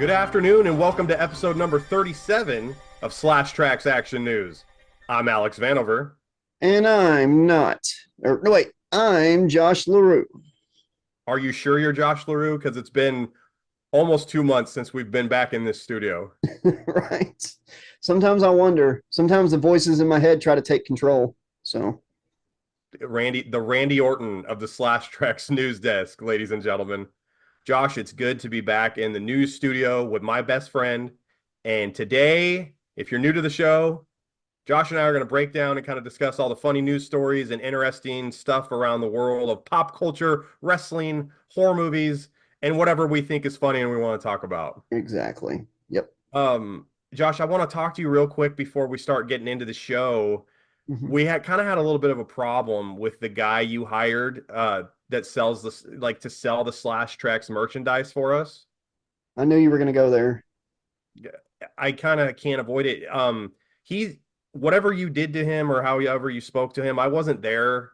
Good afternoon and welcome to episode number 37 of Trax Action News. I'm Alex Vanover. And I'm not. Or, no, wait, I'm Josh LaRue. Are you sure you're Josh LaRue? Because it's been almost 2 months since we've been back in this studio. Right. Sometimes I wonder. Sometimes the voices in my head try to take control. So, The Randy Orton of the Trax News Desk, ladies and gentlemen. Josh, it's good to be back in the news studio with my best friend. And today, if you're new to the show, Josh and I are going to break down and kind of discuss all the funny news stories and interesting stuff around the world of pop culture, wrestling, horror movies, and whatever we think is funny and we want to talk about. exactly. Yep. Josh, I want to talk to you real quick before we start getting into the show. Mhm. We had kind of had a little bit of a problem with the guy you hired that sells this, like to sell the Trax merchandise for us. I knew you were going to go there. I kind of can't avoid it. He whatever you did to him or however you spoke to him, I wasn't there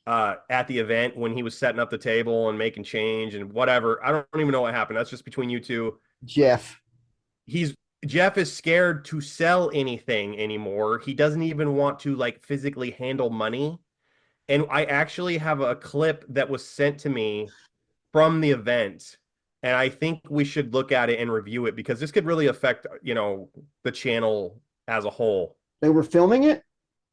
at the event when he was setting up the table and making change and whatever. I don't even know what happened. That's just between you two. Jeff. He's Jeff is scared to sell anything anymore. He doesn't even want to like physically handle money. And I actually have a clip that was sent to me from the event. And I think we should look at it and review it because this could really affect, the channel as a whole. They were filming it?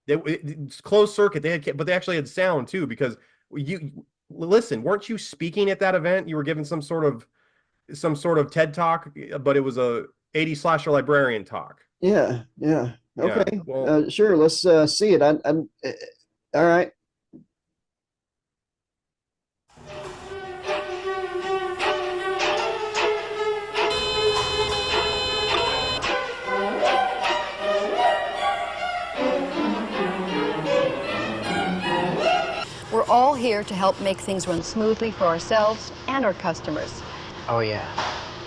It's closed circuit. But they actually had sound too because you listen. Weren't you speaking at that event? You were giving some sort of TED talk, but it was a 80 slasher librarian talk. Yeah. Yeah. Yeah. Okay. Well, Sure. Let's see it. All right. We're all here to help make things run smoothly for ourselves and our customers. Oh yeah,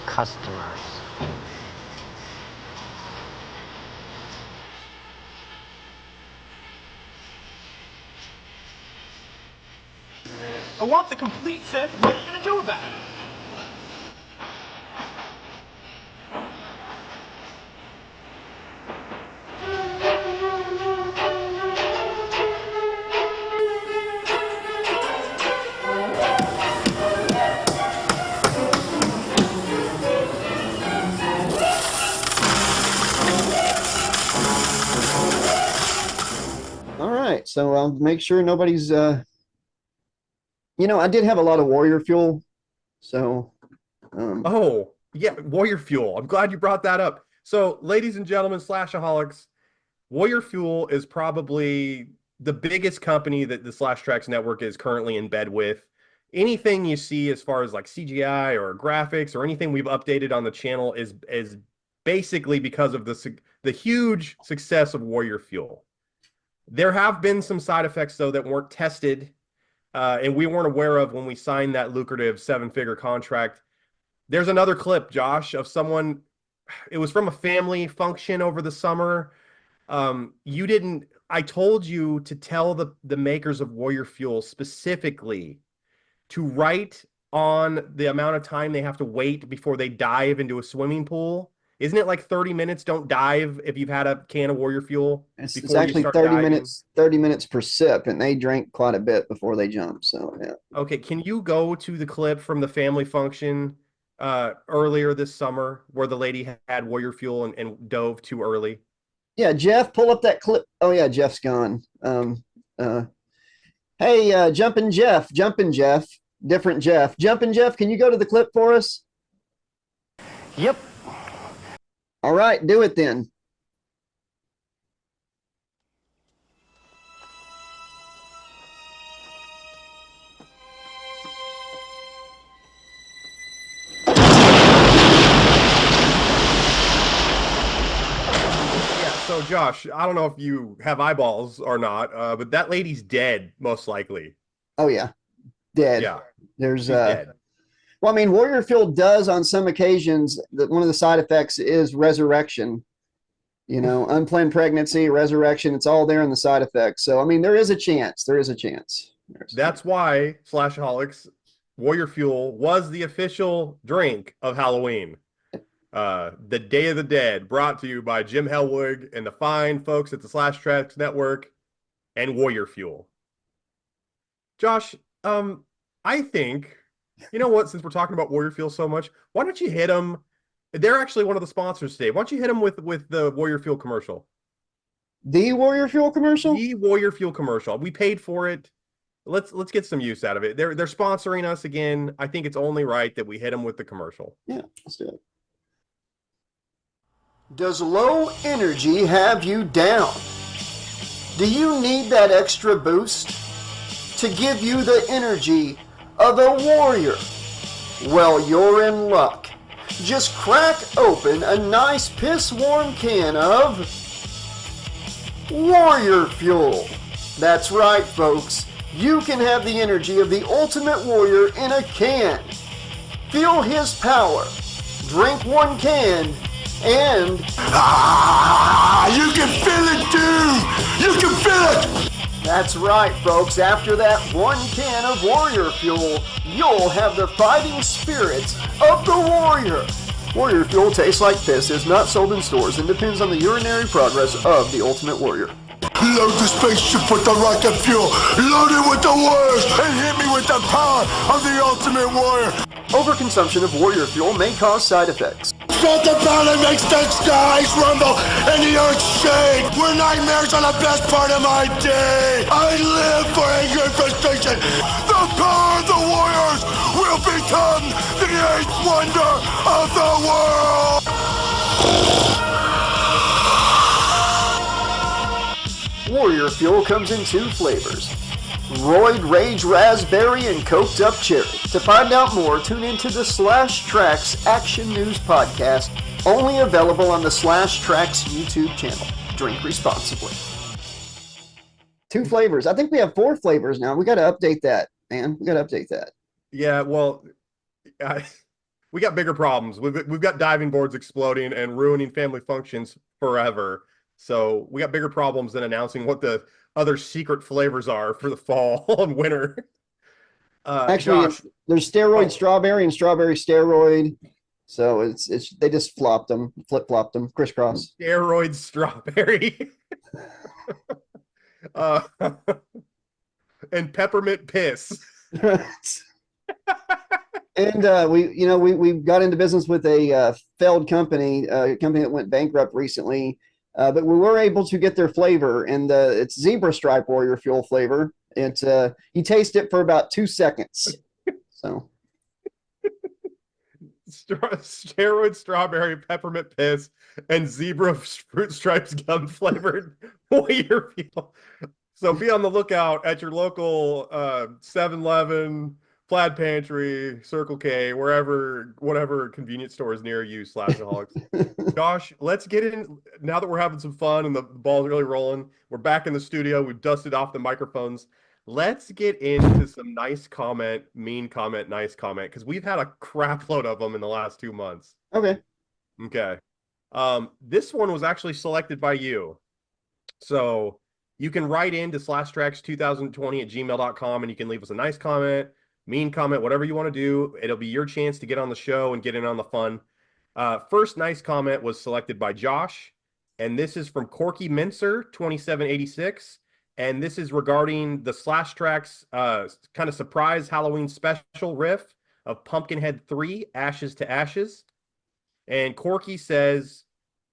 customers. I want the complete set. What are you gonna do about it? All right. So I'll make sure nobody's, I did have a lot of warrior fuel. So, oh, yeah, Warrior Fuel. I'm glad you brought that up. So, ladies and gentlemen, Slashaholics, Warrior Fuel is probably the biggest company that the Slash Tracks network is currently in bed with. Anything you see as far as like CGI or graphics or anything we've updated on the channel is basically because of the huge success of Warrior Fuel. There have been some side effects though that weren't tested and we weren't aware of when we signed that lucrative seven-figure contract. There's another clip, Josh, of someone. It was from a family function over the summer. You didn't. I told you to tell the makers of Warrior Fuel specifically to write on the amount of time they have to wait before they dive into a swimming pool. Isn't it like 30 minutes? Don't dive if you've had a can of Warrior Fuel it's before you actually start 30 diving. minutes, 30 minutes per sip, and they drank quite a bit before they jumped. So, yeah. Okay, can you go to the clip from the family function earlier this summer where the lady had Warrior Fuel and dove too early? Yeah, Jeff, pull up that clip. Oh yeah, Jeff's gone. Uh, hey, jumping Jeff, different Jeff, jumping Jeff. Can you go to the clip for us? Yep. All right, do it then. Yeah, so Josh, I don't know if you have eyeballs or not, but that lady's dead, most likely. Oh yeah, dead. Yeah, There's she's dead. well, I mean, Warrior Field does on some occasions that one of the side effects is resurrection. Unplanned pregnancy, resurrection. It's all there in the side effects. So I mean, there is a chance. There is a chance. That's why Slashaholics Warrior Fuel was the official drink of Halloween. The Day of the Dead, brought to you by Jim Hellwig and the fine folks at the Slash Tracks Network and Warrior Fuel. Josh, I think, you know what, since we're talking about Warrior Fuel so much, why don't you hit them? They're actually one of the sponsors today. Why don't you hit them with the Warrior Fuel commercial? The Warrior Fuel commercial? The Warrior Fuel commercial. We paid for it. Let's get some use out of it. They're sponsoring us again. I think it's only right that we hit them with the commercial. Yeah, let's do it. Does low energy have you down? Do you need that extra boost to give you the energy of a warrior? Well, you're in luck. Just crack open a nice piss-warm can of Warrior Fuel. That's right, folks. You can have the energy of the ultimate warrior in a can. Feel his power. Drink one can and... You can feel it, dude! You can feel it! That's right, folks. After that one can of Warrior Fuel, you'll have the fighting spirit of the warrior. Warrior Fuel tastes like piss, is not sold in stores, and depends on the urinary progress of the ultimate warrior. Load the spaceship with the rocket fuel, load it with the warriors, and hit me with the power of the ultimate warrior. Overconsumption of Warrior Fuel may cause side effects. Something about it makes the skies rumble and the earth shake. Where nightmares are the best part of my day. I live for anger and frustration. The power of the warriors will become the eighth wonder of the world. Warrior Fuel comes in 2 flavors: Roid Rage Raspberry and Coked Up Cherry. To find out more, tune into the Slash Tracks Action News Podcast, only available on the Slash Tracks YouTube channel. Drink responsibly. 2 flavors. I think we have 4 flavors now. We got to update that, man. We got to update that. Yeah, well, we got bigger problems. We've got diving boards exploding and ruining family functions forever. So we got bigger problems than announcing what the other secret flavors are for the fall and winter. Actually, Josh, there's steroid strawberry and strawberry steroid. So it's they just flopped them, flip-flopped them, crisscross. steroid strawberry. uh, and peppermint piss. And we got into business with a failed company, a company that went bankrupt recently. But we were able to get their flavor, and it's zebra stripe Warrior Fuel flavor. It's you taste it for about 2 seconds. So Steroid strawberry, peppermint piss, and zebra fruit stripes gum flavored Warrior Fuel. So be on the lookout at your local 7-Eleven, Plaid Pantry, Circle K, whatever convenience store is near you, Slashaholics. Josh, let's get in. Now that we're having some fun and the ball's really rolling, we're back in the studio. We've dusted off the microphones. Let's get into some nice comment, mean comment, nice comment, because we've had a crap load of them in the last 2 months. okay. Okay. This one was actually selected by you. So you can write into slashtracks2020@gmail.com and you can leave us a nice comment, mean comment, whatever you want to do. It'll be your chance to get on the show and get in on the fun. First nice comment was selected by Josh, and this is from Corky Mincer 2786, and this is regarding the Slash Tracks kind of surprise Halloween special riff of Pumpkinhead 3 Ashes to Ashes. And Corky says,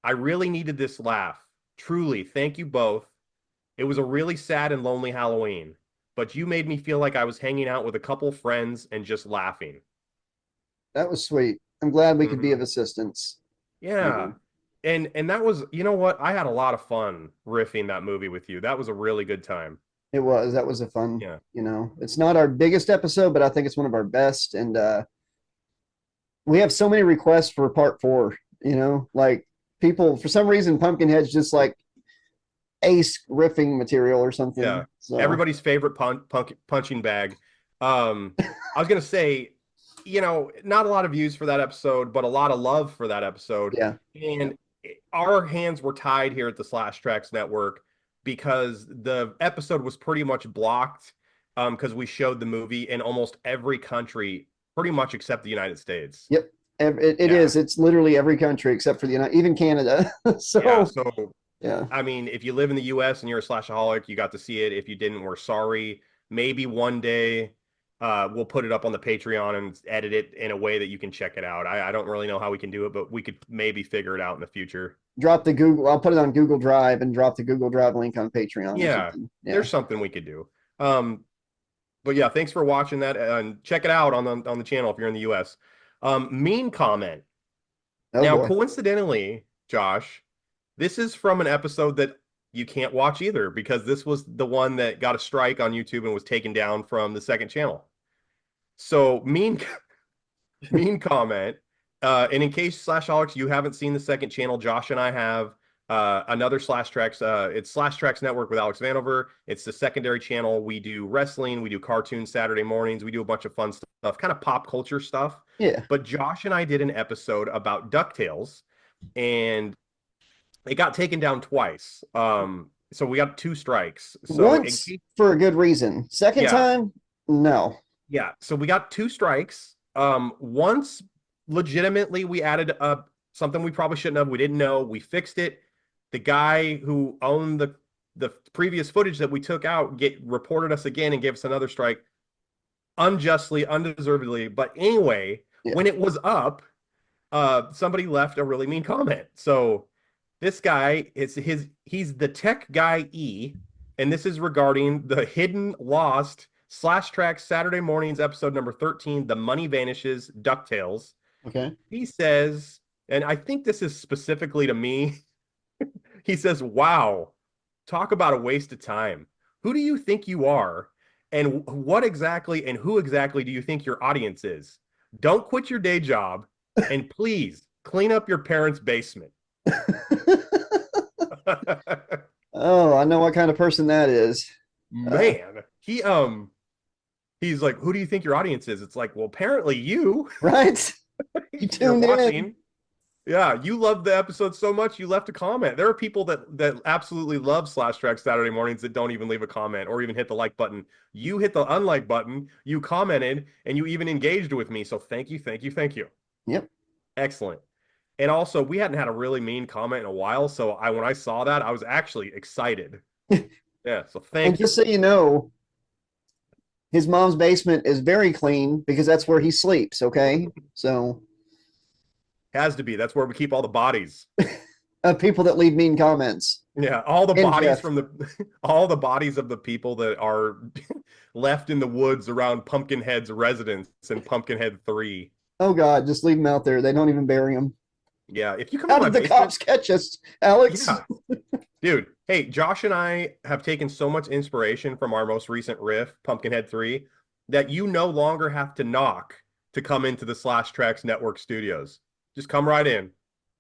I really needed this laugh. Truly, thank you both. It was a really sad and lonely Halloween, but you made me feel like I was hanging out with a couple friends and just laughing. That was sweet. I'm glad we could be of assistance. Yeah. And that was, you know what? I had a lot of fun riffing that movie with you. That was a really good time. It was. That was a fun, Yeah. It's not our biggest episode, but I think it's one of our best. And we have so many requests for part 4, like people, for some reason, Pumpkinhead's just like ace riffing material or something. Yeah. So. Everybody's favorite punching bag. I was going to say, not a lot of views for that episode, but a lot of love for that episode. Yeah. And our hands were tied here at the Slash Tracks Network because the episode was pretty much blocked because we showed the movie in almost every country, pretty much except the United States. Yep. It Yeah. is. It's literally every country except for the United, even Canada. Yeah. So So yeah, I mean, if you live in the US and you're a slashaholic, you got to see it. If you didn't, we're sorry. Maybe one day we'll put it up on the Patreon and edit it in a way that you can check it out. I don't really know how we can do it, but we could maybe figure it out in the future. drop the Google. I'll put it on Google Drive and drop the Google Drive link on Patreon or Yeah, something. Yeah. there's something we could do. But yeah, thanks for watching that and check it out on the channel if you're in the US. Mean comment. Oh Now, boy. coincidentally, Josh, this is from an episode that you can't watch either because this was the one that got a strike on YouTube and was taken down from the second channel. So mean comment. And in case Slashaholics, you haven't seen the second channel, Josh and I have another Slash Trax. It's Slash Trax Network with Alex Vanover. It's the secondary channel. We do wrestling, we do cartoons Saturday mornings, we do a bunch of fun stuff, kind of pop culture stuff. Yeah. But Josh and I did an episode about DuckTales, and it got taken down twice. So we got 2 strikes. So in Once case, for a good reason. Second yeah, time, no. yeah. So we got 2 strikes. Once legitimately we added something we probably shouldn't have. We didn't know. We fixed it. The guy who owned the previous footage that we took out reported us again and gave us another strike unjustly, undeservedly. But anyway, Yeah. when it was up, somebody left a really mean comment. So this guy he's the tech guy E, and this is regarding the hidden lost Slash Track Saturday mornings episode number 13, The Money Vanishes, DuckTales. Okay. He says, and I think this is specifically to me, he says, wow, talk about a waste of time. Who do you think you are? And what exactly and who exactly do you think your audience is? Don't quit your day job, and please clean up your parents' basement. Oh, I know what kind of person that is. Man, he's like, who do you think your audience is? It's like, well, apparently you. Right? You You're tuned in. watching. Yeah, you loved the episode so much you left a comment. There are people that absolutely love Slash Track Saturday mornings that don't even leave a comment or even hit the like button. You hit the unlike button, you commented, and you even engaged with me. So thank you, thank you, thank you. Yep. Excellent. And also, we hadn't had a really mean comment in a while, so when I saw that, I was actually excited. Yeah, so And thank you. just so you know, his mom's basement is very clean because that's where he sleeps. Okay. So Has to be. That's where we keep all the bodies. people that leave mean comments. Yeah, all the And bodies Jeff. from all the bodies of the people that are left in the woods around Pumpkinhead's residence in Pumpkinhead 3. Oh God, just leave them out there. They don't even bury them. Yeah, if you come How to my did the basement, cops catch us, Alex? yeah, dude. Hey, Josh and I have taken so much inspiration from our most recent riff, Pumpkinhead 3, that you no longer have to knock to come into the Slash Tracks Network studios. Just come right in.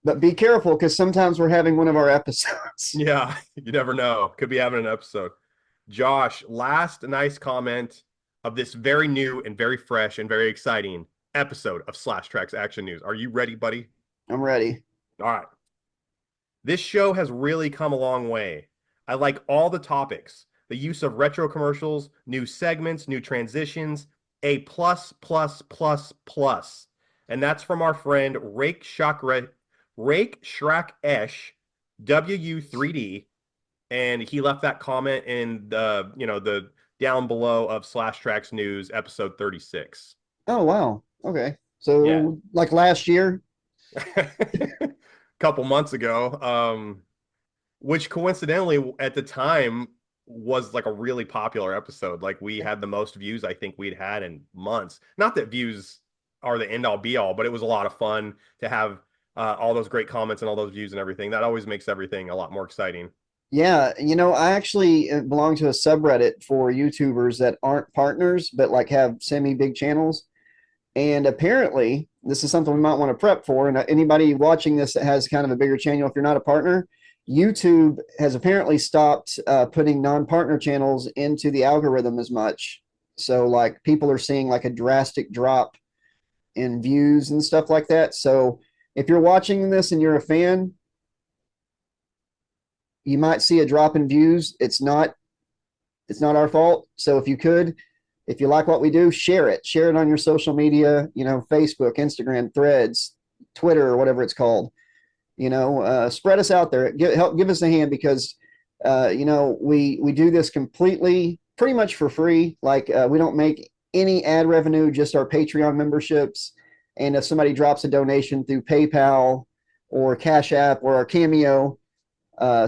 But be careful because sometimes we're having one of our episodes. Yeah, you never know. Could be having an episode. Josh, last nice comment of this very new and very fresh and very exciting episode of Slash Tracks Action News. Are you ready, buddy? I'm ready. All right. This show has really come a long way. I like all the topics, the use of retro commercials, new segments, new transitions, a plus, plus, plus, plus. And that's from our friend Rake Shrak Esh, WU3D. And he left that comment in the down below of Slash Tracks News, episode 36. Oh wow. Okay. So Yeah. like last year. Couple months ago, which coincidentally at the time was like a really popular episode. Like we had the most views I think we'd had in months. Not that views are the end all be all, but it was a lot of fun to have all those great comments and all those views and everything. That always makes everything a lot more exciting. Yeah, I actually belong to a subreddit for YouTubers that aren't partners, but like have semi-big channels. And apparently, this is something we might want to prep for. And anybody watching this that has kind of a bigger channel, if you're not a partner, YouTube has apparently stopped putting non-partner channels into the algorithm as much. So like people are seeing like a drastic drop in views and stuff like that. So if you're watching this and you're a fan, you might see a drop in views. It's not our fault. So if you could If you like what we do, share it. Share it on your social media, Facebook, Instagram, Threads, Twitter, or whatever it's called. Spread us out there. Help give us a hand because, we do this completely, pretty much for free. Like we don't make any ad revenue, just our Patreon memberships. And if somebody drops a donation through PayPal or Cash App or our Cameo,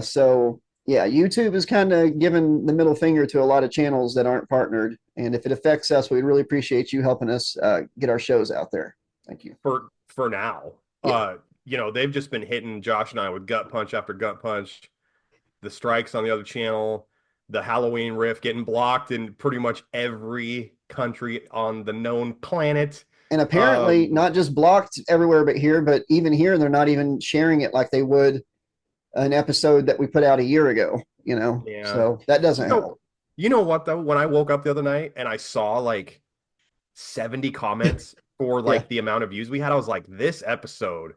so yeah, YouTube is kind of giving the middle finger to a lot of channels that aren't partnered. And if it affects us, we'd really appreciate you helping us get our shows out there. Thank you. For now. Yeah. They've just been hitting Josh and I with gut punch after gut punch. The strikes on the other channel, the Halloween riff getting blocked in pretty much every country on the known planet. And apparently not just blocked everywhere but here, but even here, they're not even sharing it like they would an episode that we put out a year ago, Yeah. So that doesn't help. You know what, though? When I woke up the other night and I saw like 70 comments for like the amount of views we had, I was like, this episode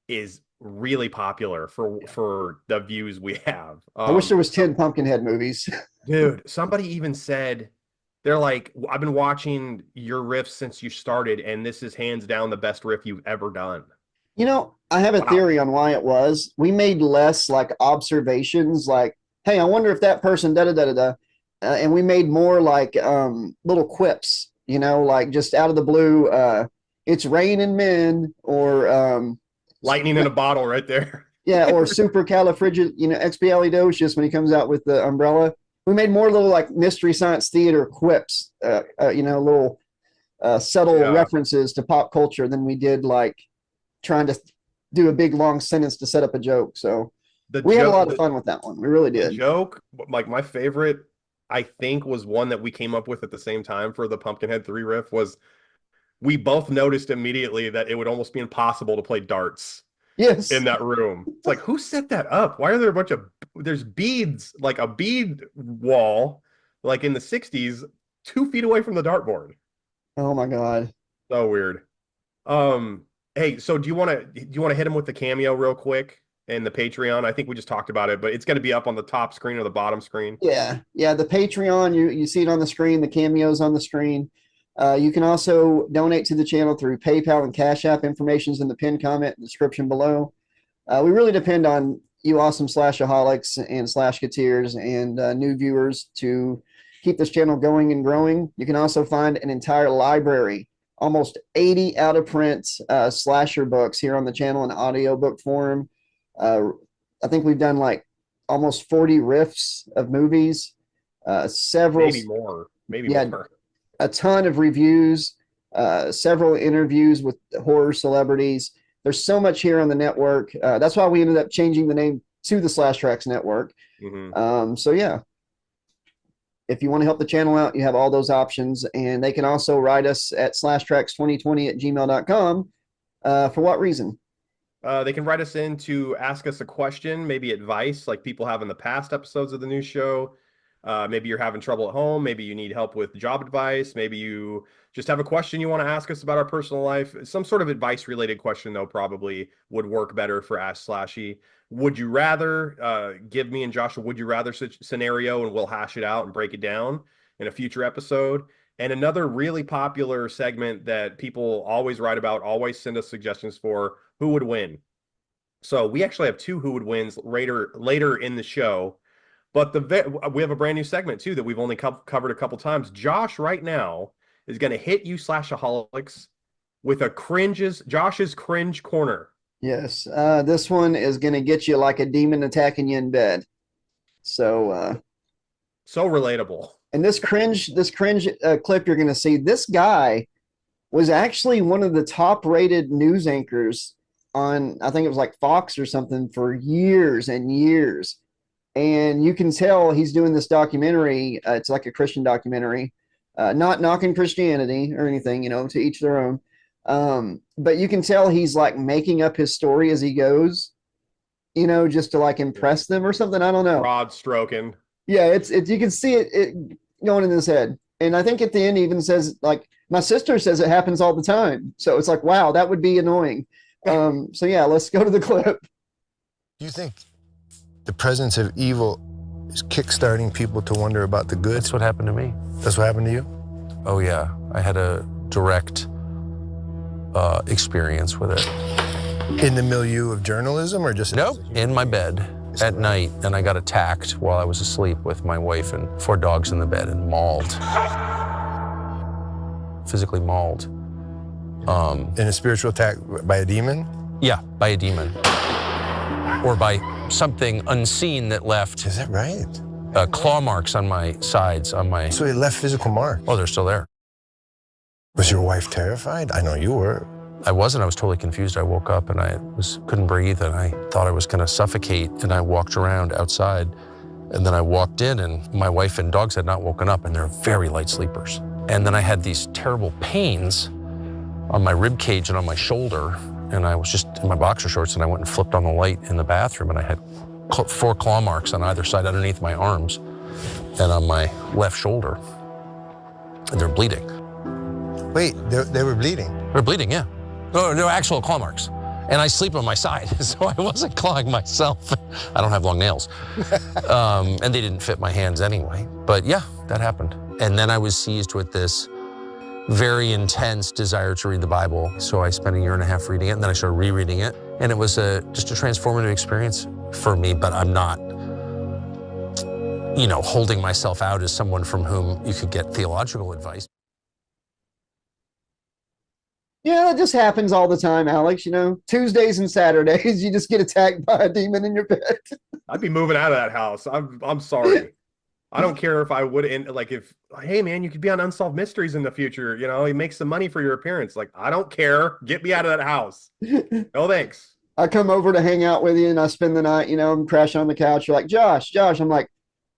is really popular for the views we have. I wish there was 10 Pumpkinhead movies. Dude, somebody even said, they're like, I've been watching your riffs since you started, and this is hands down the best riff you've ever done. I have a theory on why it was. We made less like observations, like, hey, I wonder if that person da da da da da, and we made more like little quips, like just out of the blue. It's raining men, or lightning in a bottle right there. Yeah, or supercalifragilisticexpialidocious when he comes out with the umbrella. We made more little like Mystery Science Theater quips, little subtle references to pop culture than we did like trying to do a big long sentence to set up a joke. So we had a lot of fun with that one. We really did. The joke, like my favorite, I think, was one that we came up with at the same time for the Pumpkinhead 3 riff, was we both noticed immediately that it would almost be impossible to play darts in that room. It's like, who set that up? Why are there there's beads, like a bead wall, like in the 60s, 2 feet away from the dartboard. Oh my God. So weird. Hey, so do you want to hit him with the Cameo real quick and the Patreon? I think we just talked about it, but it's going to be up on the top screen or the bottom screen. Yeah. The Patreon, you see it on the screen. The Cameo's on the screen. You can also donate to the channel through PayPal and Cash App. Information's in the pinned comment description below. We really depend on you awesome slashaholics and slashketeers and new viewers to keep this channel going and growing. You can also find an entire library, almost 80 out-of-print slasher books here on the channel in audiobook form. I think we've done like almost 40 riffs of movies, several, maybe more, more. A ton of reviews, several interviews with horror celebrities. There's so much here on the network. That's why we ended up changing the name to the Slash Trax Network. So yeah, if you want to help the channel out, you have all those options, and they can also write us at slashtrax2020@gmail.com. For what reason? They can write us in to ask us a question, maybe advice like people have in the past episodes of the new show. Maybe you're having trouble at home. Maybe you need help with job advice. Maybe you just have a question you want to ask us about our personal life. Some sort of advice related question, though, probably would work better for Ask Slashy. Would you rather? Give me and Josh a would you rather scenario, and we'll hash it out and break it down in a future episode. And another really popular segment that people always write about, always send us suggestions for, who would win. So we actually have 2 who would wins later in the show. But we have a brand new segment, too, that we've only covered a couple times. Josh right now is going to hit you slashaholics with Josh's cringe corner. Yes. This one is going to get you like a demon attacking you in bed. So relatable. And this cringe clip you're going to see, this guy was actually one of the top rated news anchors on, I think it was like Fox or something, for years and years. And you can tell he's doing this documentary. It's like a Christian documentary, not knocking Christianity or anything, to each their own. But you can tell he's like making up his story as he goes, just to like impress them or something. I don't know. Rod stroking. Yeah, it's you can see it going in his head. And I think at the end he even says, like, my sister says it happens all the time. So it's like, wow, that would be annoying. So yeah, let's go to the clip. Do you think the presence of evil is kickstarting people to wonder about the good? That's what happened to me. That's what happened to you? Oh yeah, I had a direct experience with it. In the milieu of journalism, or just Nope, in my bed at night, and I got attacked while I was asleep with my wife and 4 dogs in the bed and mauled. Physically mauled. in a spiritual attack by a demon? Yeah, by a demon. Or by something unseen that left Is that right? claw marks on my sides, on my... So it left physical mark. Oh, they're still there. Was your wife terrified? I know you were. I wasn't. I was totally confused. I woke up and I couldn't breathe, and I thought I was going to suffocate, and I walked around outside, and then I walked in, and my wife and dogs had not woken up, and they're very light sleepers. And then I had these terrible pains on my rib cage and on my shoulder, and I was just in my boxer shorts, and I went and flipped on the light in the bathroom, and I had 4 claw marks on either side underneath my arms and on my left shoulder, and they're bleeding. Wait, they were bleeding? They're bleeding, yeah. No, they're actual claw marks. And I sleep on my side, so I wasn't clawing myself. I don't have long nails. And they didn't fit my hands anyway. But yeah, that happened. And then I was seized with this very intense desire to read the Bible. So I spent 1.5 years reading it, and then I started rereading it. And it was just a transformative experience for me, but I'm not, holding myself out as someone from whom you could get theological advice. Yeah, that just happens all the time, Alex. Tuesdays and Saturdays, you just get attacked by a demon in your bed. I'd be moving out of that house. I'm sorry. I don't care if I would hey man, you could be on Unsolved Mysteries in the future. You make some money for your appearance. Like, I don't care. Get me out of that house. No thanks. I come over to hang out with you and I spend the night, I'm crashing on the couch. You're like, Josh. I'm like,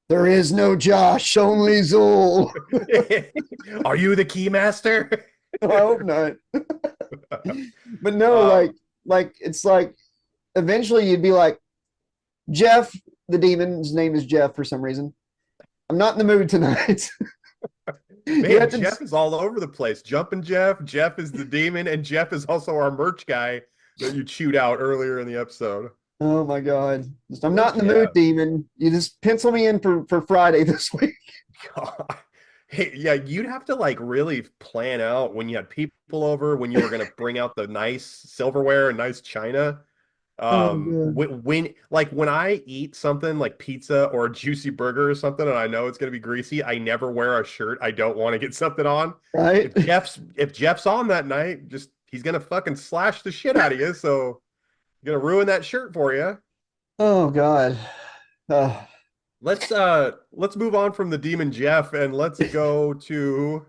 there is no Josh, only Zool. Are you the key master? I hope not. But no, like it's like eventually you'd be like, Jeff, the demon's name is Jeff for some reason. I'm not in the mood tonight. Man, Jeff is all over the place. Jumping Jeff. Jeff is the demon, and Jeff is also our merch guy that you chewed out earlier in the episode. Oh my God. I'm not in the mood, demon. You just pencil me in for Friday this week. God. Hey, yeah, you'd have to really plan out when you had people over, when you were going to bring out the nice silverware and nice china. When I eat something like pizza or a juicy burger or something, and I know it's going to be greasy, I never wear a shirt I don't want to get something on. Right. If Jeff's on that night, he's going to fucking slash the shit out of you. So going to ruin that shirt for you. Oh God. Let's move on from the demon Jeff and let's go to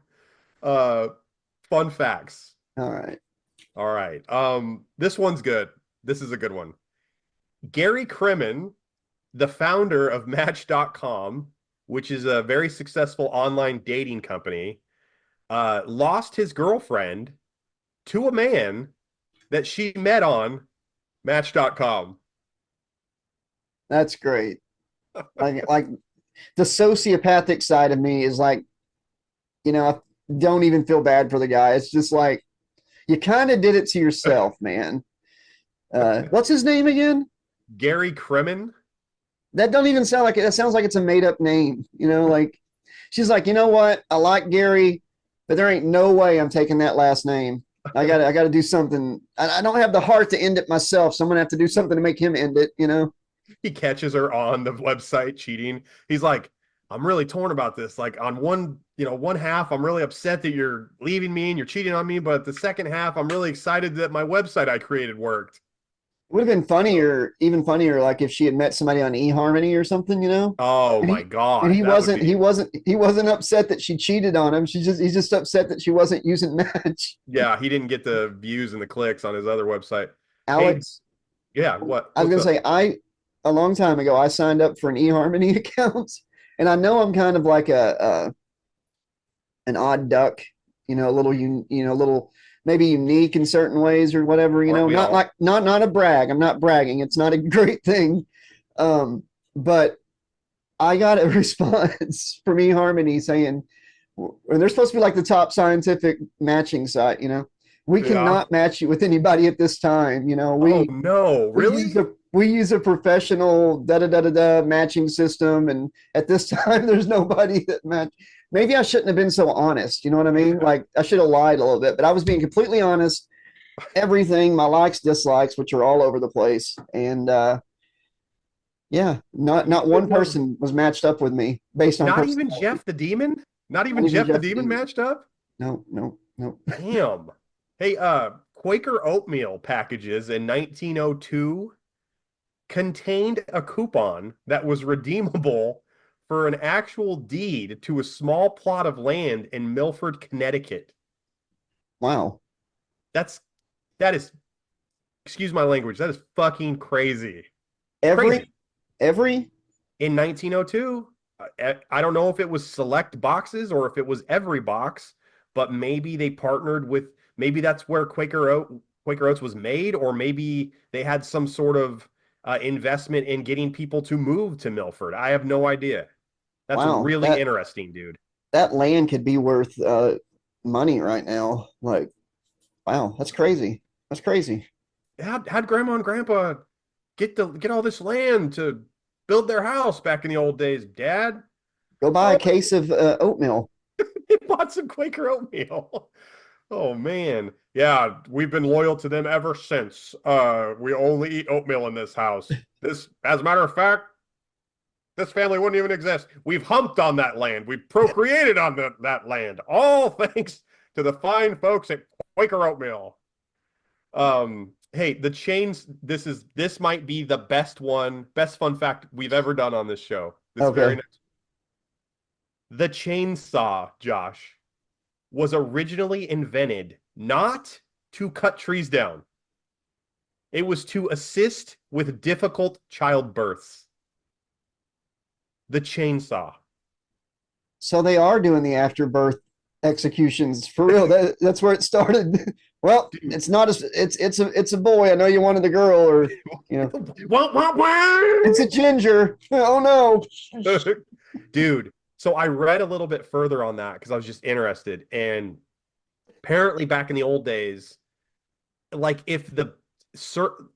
fun facts. All right. This one's good. This is a good one. Gary Kremen, the founder of Match.com, which is a very successful online dating company, lost his girlfriend to a man that she met on Match.com. That's great. Like the sociopathic side of me is like, I don't even feel bad for the guy. It's just like, you kind of did it to yourself, man. What's his name again? Gary Kremen. That don't even sound like it. That sounds like it's a made up name. She's like, you know what? I like Gary, but there ain't no way I'm taking that last name. I gotta do something. I don't have the heart to end it myself, so I'm gonna have to do something to make him end it. He catches her on the website cheating. He's like, I'm really torn about this. Like, on one half, I'm really upset that you're leaving me and you're cheating on me. But the second half, I'm really excited that my website I created worked. It would have been even funnier, like if she had met somebody on eHarmony or something, Oh my God. And he wasn't upset that she cheated on him. He's just upset that she wasn't using Match. Yeah, he didn't get the views and the clicks on his other website. Alex. Hey, yeah, what? I was gonna say, a long time ago, I signed up for an eHarmony account, and I know I'm kind of like an odd duck, a little maybe unique in certain ways or whatever, not a brag. I'm not bragging. It's not a great thing. But I got a response from eHarmony saying, and they're supposed to be like the top scientific matching site, we cannot match you with anybody at this time. Oh no, really? We use a professional matching system, and at this time there's nobody that match. maybe I shouldn't have been so honest. You know what I mean? Like I should have lied a little bit, but I was being completely honest. Everything, my likes, dislikes, which are all over the place. And yeah, not one person was matched up with me based on Not even personality. Jeff the Demon? Not Not even even Jeff the Jeff Demon Demon. matched up? No, no, no. Damn. Hey, Quaker oatmeal packages in 1902 contained a coupon that was redeemable for an actual deed to a small plot of land in Milford, Connecticut. Wow. That's that is, excuse my language, that is fucking crazy. Every Crazy. every In 1902, I don't know if it was select boxes or if it was every box, but maybe they partnered with, maybe that's where Quaker Oats was made, or maybe they had some sort of investment in getting people to move to Milford. I have no idea. That's wow, really interesting, dude. that land could be worth money right now. Like, wow, that's crazy. That's crazy. How'd Grandma and Grandpa get all this land to build their house back in the old days, Dad? Go buy a Oh, case of oatmeal. they bought some Quaker oatmeal. Oh man. Yeah, we've been loyal to them ever since. We only eat oatmeal in this house. This, as a matter of fact, this family wouldn't even exist. We've humped on that land. We've procreated on that land. All thanks to the fine folks at Quaker Oatmeal. Hey, the chains, this might be the best fun fact we've ever done on this show. This very Okay. next. The chainsaw, Josh, was originally invented not to cut trees down. It was to assist with difficult childbirths. The chainsaw. So they are doing the afterbirth executions for real. That's where it started. Well, Dude. it's not a it's a boy. I know you wanted the girl, or you know, it's a ginger. Oh no. Dude, so I read a little bit further on that because I was just interested. And apparently back in the old days, like if the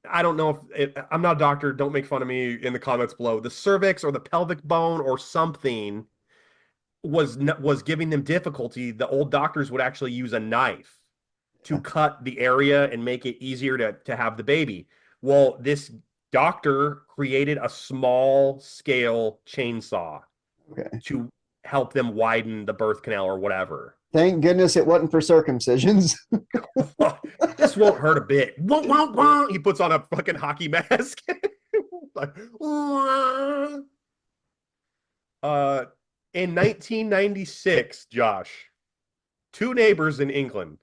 I don't know if I'm not a doctor, don't make fun of me in the comments below. The cervix or the pelvic bone or something was giving them difficulty. The old doctors would actually use a knife to cut the area and make it easier to have the baby. Well, this doctor created a small scale chainsaw Okay. to help them widen the birth canal or whatever. Thank goodness it wasn't for circumcisions. This won't hurt a bit. Wah, wah, wah. He puts on a fucking hockey mask. Like, in 1996, Josh, two neighbors in England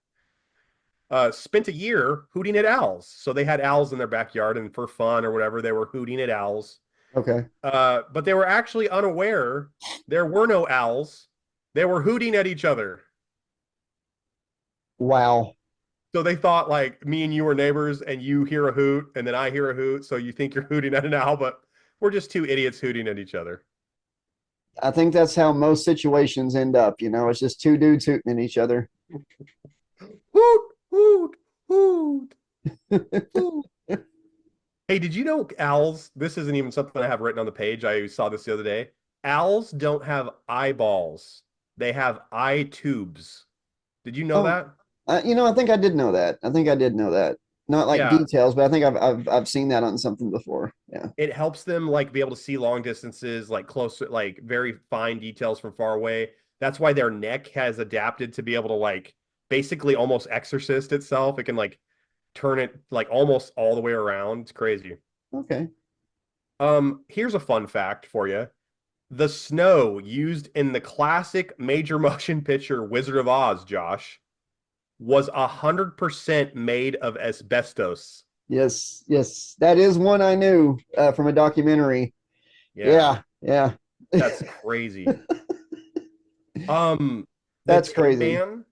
spent a year hooting at owls. So they had owls in their backyard, and for fun or whatever, they were hooting at owls. Okay. But they were actually unaware there were no owls. They were hooting at each other. Wow. So they thought like me and you were neighbors, and you hear a hoot and then I hear a hoot. So you think you're hooting at an owl, but we're just two idiots hooting at each other. I think that's how most situations end up. You know, it's just two dudes hooting at each other. Hoot, hoot, hoot, hoot. Hey, did you know owls? This isn't even something I have written on the page. I saw this the other day. Owls don't have eyeballs. They have eye tubes. Did you know Oh, that? you know, I think I did know that. I think I did know that. Not like Yeah. details, but I think I've seen that on something before. Yeah. It helps them like be able to see long distances, like close, like very fine details from far away. That's why their neck has adapted to be able to like basically almost exorcist itself. It can like turn it like almost all the way around. It's crazy. Okay. Here's a fun fact for you. The snow used in the classic major motion picture Wizard of Oz, Josh, was 100% made of asbestos. Yes. Yes. That is one I knew from a documentary. Yeah, Yeah. Yeah. that's crazy. The That's Tin crazy. Man,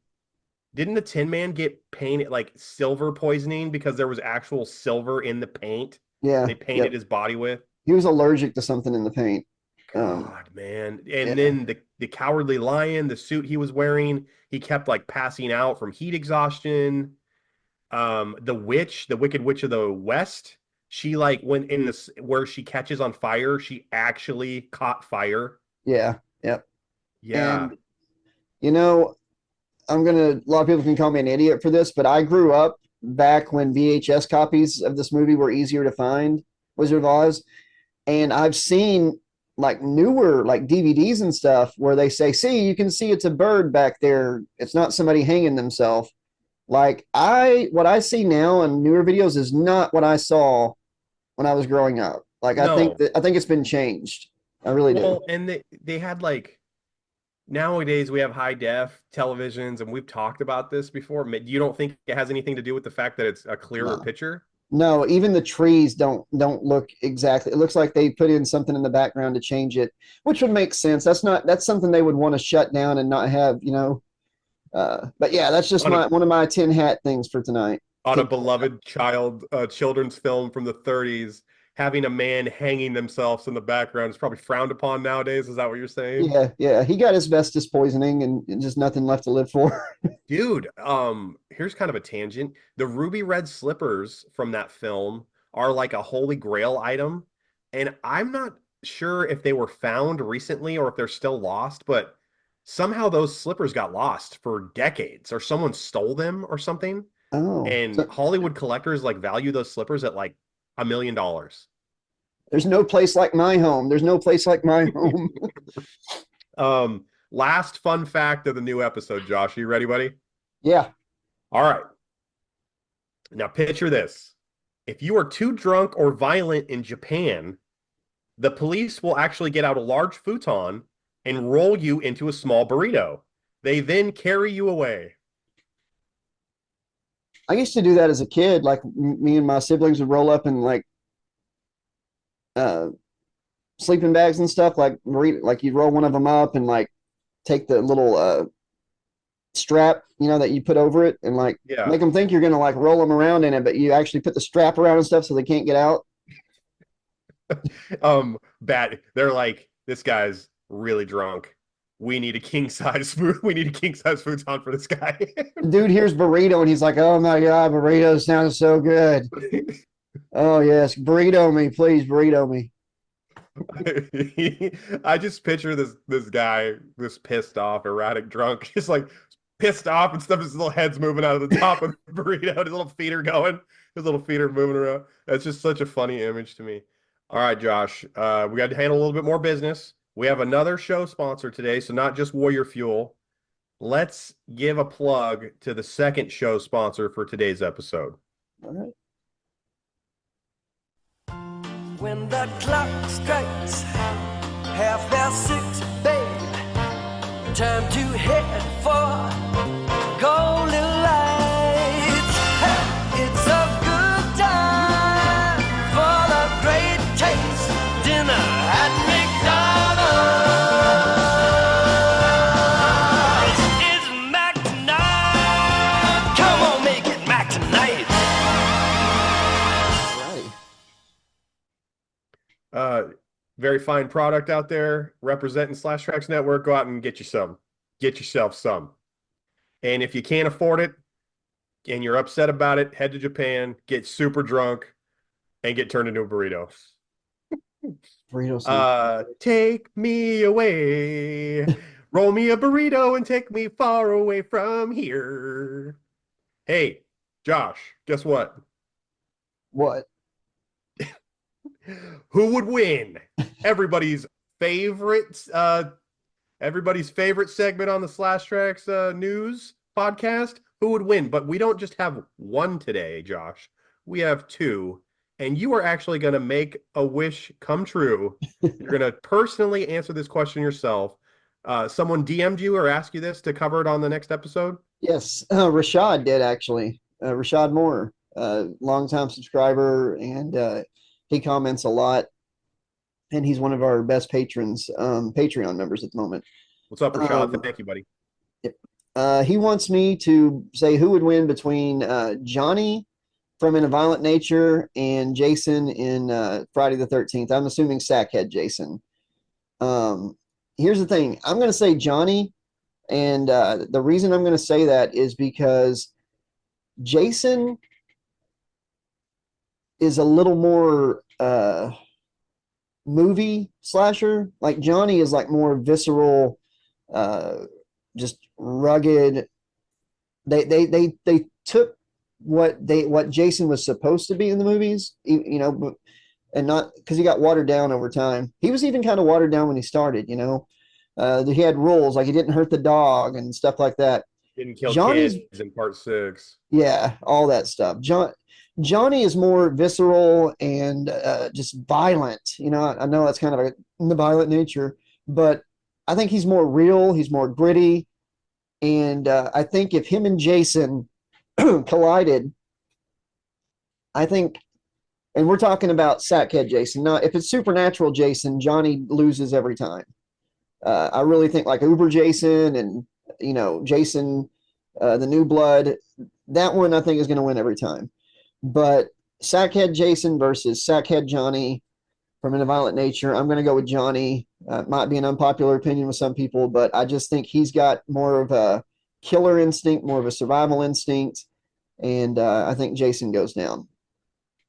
didn't the Tin Man get painted like silver poisoning because there was actual silver in the paint Yeah. they painted Yep. his body with? He was allergic to something in the paint. God, man. And Yeah. then the Cowardly Lion, the suit he was wearing, he kept like passing out from heat exhaustion. The witch, the Wicked Witch of the West, she like went in this where she catches on fire, she actually caught fire. Yeah. Yep. Yeah. And You know, a lot of people can call me an idiot for this, but I grew up back when VHS copies of this movie were easier to find, Wizard of Oz. And I've seen like newer like DVDs and stuff where they say, see, you can see it's a bird back there. It's not somebody hanging themselves. Like what I see now in newer videos is not what I saw when I was growing up. Like No. I think it's been changed. I really do. Well, and they had like nowadays we have high def televisions, and we've talked about this before. You don't think it has anything to do with the fact that it's a clearer No. picture? No, even the trees don't look exactly. It looks like they put in something in the background to change it, which would make sense. That's something they would want to shut down and not have, you know. But yeah, that's just On a one of my tin hat things for tonight. on a Tin- beloved children's film from the 30s, having a man hanging themselves in the background is probably frowned upon nowadays. Is that what you're saying? Yeah, yeah. He got asbestos poisoning and just nothing left to live for. Dude, here's kind of a tangent. The ruby red slippers from that film are like a holy grail item, and I'm not sure if they were found recently or if they're still lost, but somehow those slippers got lost for decades, or someone stole them or something. Oh, And so Hollywood collectors like value those slippers at like $1 million. there's no place like my home. There's no place like my home. Last fun fact of the new episode, Josh. Are you ready, buddy? Yeah. All right. Now picture this. If you are too drunk or violent in Japan, the police will actually get out a large futon and roll you into a small burrito. They then carry you away. I used to do that as a kid. Like me and my siblings would roll up in like uh sleeping bags and stuff. Like you'd roll one of them up and like take the little strap, you know, that you put over it and like Yeah. make them think you're gonna like roll them around in it, but you actually put the strap around and stuff so they can't get out. Bad. They're like, this guy's really drunk. We need a king size futon for this guy. Dude here's burrito and he's like, oh my god, burrito sounds so good. Oh yes, burrito me, please burrito me. I just picture this guy, this pissed off, erratic drunk, just like pissed off and stuff. His little head's moving out of the top of the burrito, his little feet are going, his little feet are moving around. That's just such a funny image to me. All right, Josh, we got to handle a little bit more business. We have another show sponsor today, so not just Warrior Fuel. Let's give a plug to the second show sponsor for today's episode. All right. When the clock strikes 6:30, babe, time to head for golden lights. Hey, it's a good time for the great taste dinner at McDonald's. It's Mac tonight. Come on, make it Mac tonight. Very fine product out there representing Slash Trax Network. Go out and get you some. Get yourself some. And if you can't afford it and you're upset about it, head to Japan, get super drunk, and get turned into a burrito. Burrito. Take me away. Roll me a burrito and take me far away from here. Hey, Josh, guess what? What? Who would win? Everybody's favorite segment on the Slash Tracks news podcast. Who would win? But we don't just have one today, Josh. We have two. And you are actually going to make a wish come true. You're going to personally answer this question yourself. Someone DM'd you or asked you this to cover it on the next episode? Yes, Rashad did actually. Rashad Moore, longtime subscriber, and he comments a lot. And he's one of our best patrons, Patreon members at the moment. What's up, Rashad? Thank you, buddy. He wants me to say who would win between Johnny from In a Violent Nature and Jason in Friday the 13th. I'm assuming Sackhead Jason. Here's the thing. I'm going to say Johnny. And the reason I'm going to say that is because Jason is a little more movie slasher. Like Johnny is like more visceral, just rugged. They took what Jason was supposed to be in the movies, you know, and not because he got watered down over time. He was even kind of watered down when he started, you know. He had rules like he didn't hurt the dog and stuff like that. Didn't kill Johnny's, kids in part 6. yeah, all that stuff. Johnny is more visceral and just violent. You know, I know that's kind of the violent nature, but I think he's more real. He's more gritty, and I think if him and Jason collided, I think, and we're talking about Sackhead Jason. Now, if it's supernatural Jason, Johnny loses every time. I really think like Uber Jason and you know Jason, the New Blood, that one I think is going to win every time. But Sackhead Jason versus Sackhead Johnny from In a Violent Nature, I'm going to go with Johnny. Might be an unpopular opinion with some people, but I just think he's got more of a killer instinct, more of a survival instinct, and I think Jason goes down.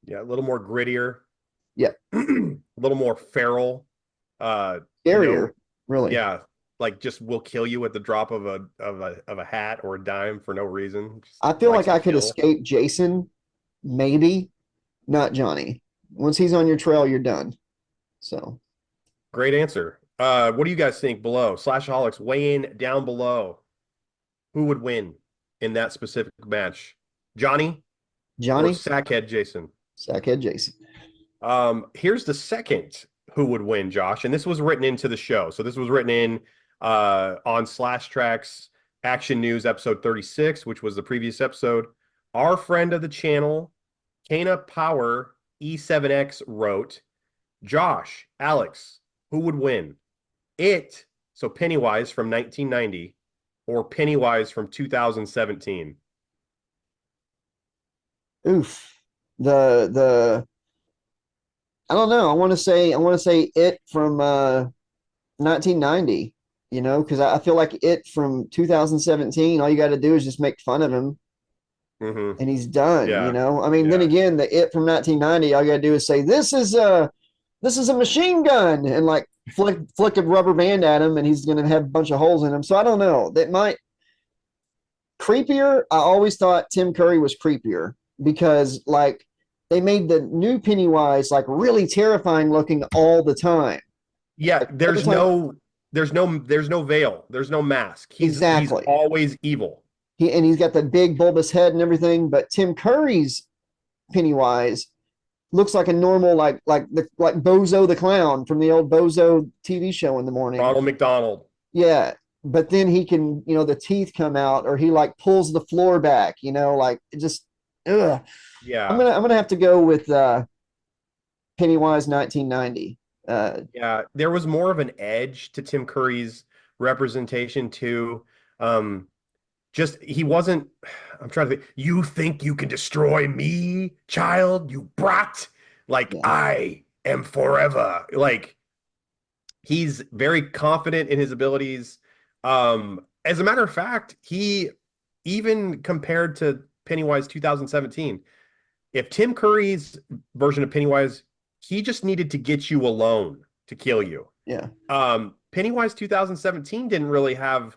Yeah, a little more grittier. Yeah, a little more feral. Scarier, you know, really. yeah, like just will kill you at the drop of a hat or a dime for no reason. Just I feel likes like I to could kill. escape Jason, maybe, not Johnny. Once he's on your trail, you're done. So Great answer. What do you guys think below? Slashaholics, weigh in down below. Who would win in that specific match? Johnny or Johnny, Sackhead Jason? Sackhead Jason. Here's the second who would win, Josh, and this was written into the show. So this was written in on Slash Trax Action News episode 36, which was the previous episode. Our friend of the channel, Kana Power E7X wrote, Josh, Alex, who would win? It, so Pennywise from 1990 or Pennywise from 2017? Oof. The I don't know. I want to say it from 1990, you know, because I feel like it from 2017, all you got to do is just make fun of him Mm-hmm. and he's done, you Yeah. know. I mean, then Yeah. again, the it from 1990, all you got to do is say this is a machine gun and like flick a rubber band at him and he's going to have a bunch of holes in him. So I don't know. That might creepier. I always thought Tim Curry was creepier because like they made the new Pennywise like really terrifying looking all the time. Yeah, Like, there's every time, no veil. There's no mask. He's exactly. always evil. He's got the big bulbous head and everything, but Tim Curry's Pennywise looks like a normal like Bozo the Clown from the old Bozo TV show in the morning. Ronald McDonald. Yeah, but then he can, you know, the teeth come out or he like pulls the floor back, you know, like it just ugh. Yeah. I'm gonna have to go with Pennywise 1990. Yeah, there was more of an edge to Tim Curry's representation too. Just he wasn't. I'm trying to think. You think you can destroy me, child? You brat! Like Yeah. I am forever. Like he's very confident in his abilities. As a matter of fact, he even compared to Pennywise 2017. If Tim Curry's version of Pennywise, he just needed to get you alone to kill you. Yeah. Pennywise 2017 didn't really have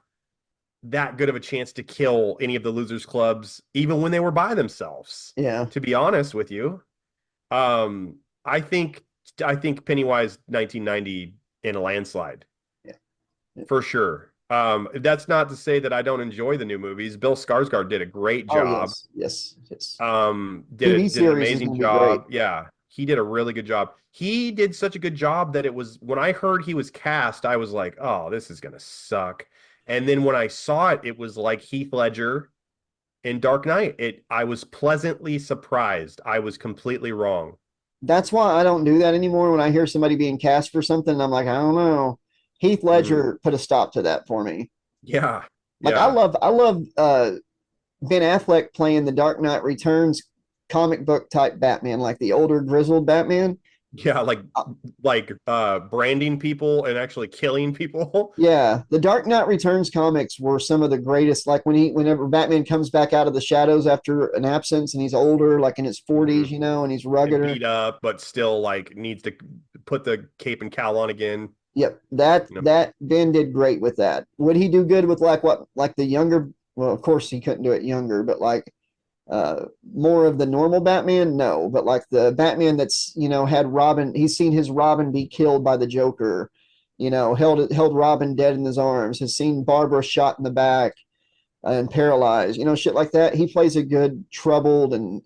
that good of a chance to kill any of the losers clubs, even when they were by themselves. Yeah. To be honest with you, I think Pennywise 1990 in a landslide. Yeah. For sure. That's not to say that I don't enjoy the new movies. Bill Skarsgård did a great job. Oh, yes. Yes. Did TV an series is amazing gonna be job. great. Yeah, he did a really good job. He did such a good job that it was when I heard he was cast, I was like, oh, this is gonna suck. And then when I saw it, it was like Heath Ledger in Dark Knight. I was pleasantly surprised. I was completely wrong. That's why I don't do that anymore. When I hear somebody being cast for something, I'm like, I don't know. Heath Ledger put a stop to that for me. Yeah. Like Yeah. I love Ben Affleck playing the Dark Knight Returns comic book type Batman, like the older grizzled Batman. Yeah, like branding people and actually killing people. Yeah, the Dark Knight Returns comics were some of the greatest. Like whenever Batman comes back out of the shadows after an absence and he's older, like in his 40s, you know, and he's And rugged. beat up, but still like needs to put the cape and cowl on again. Yep. That You know? that Ben did great with that. Would he do good with like the younger? Well, of course he couldn't do it younger, but like more of the normal Batman, no. But like the Batman that's had Robin, he's seen his Robin be killed by the Joker, held Robin dead in his arms, has seen Barbara shot in the back and paralyzed, shit like that. He plays a good troubled and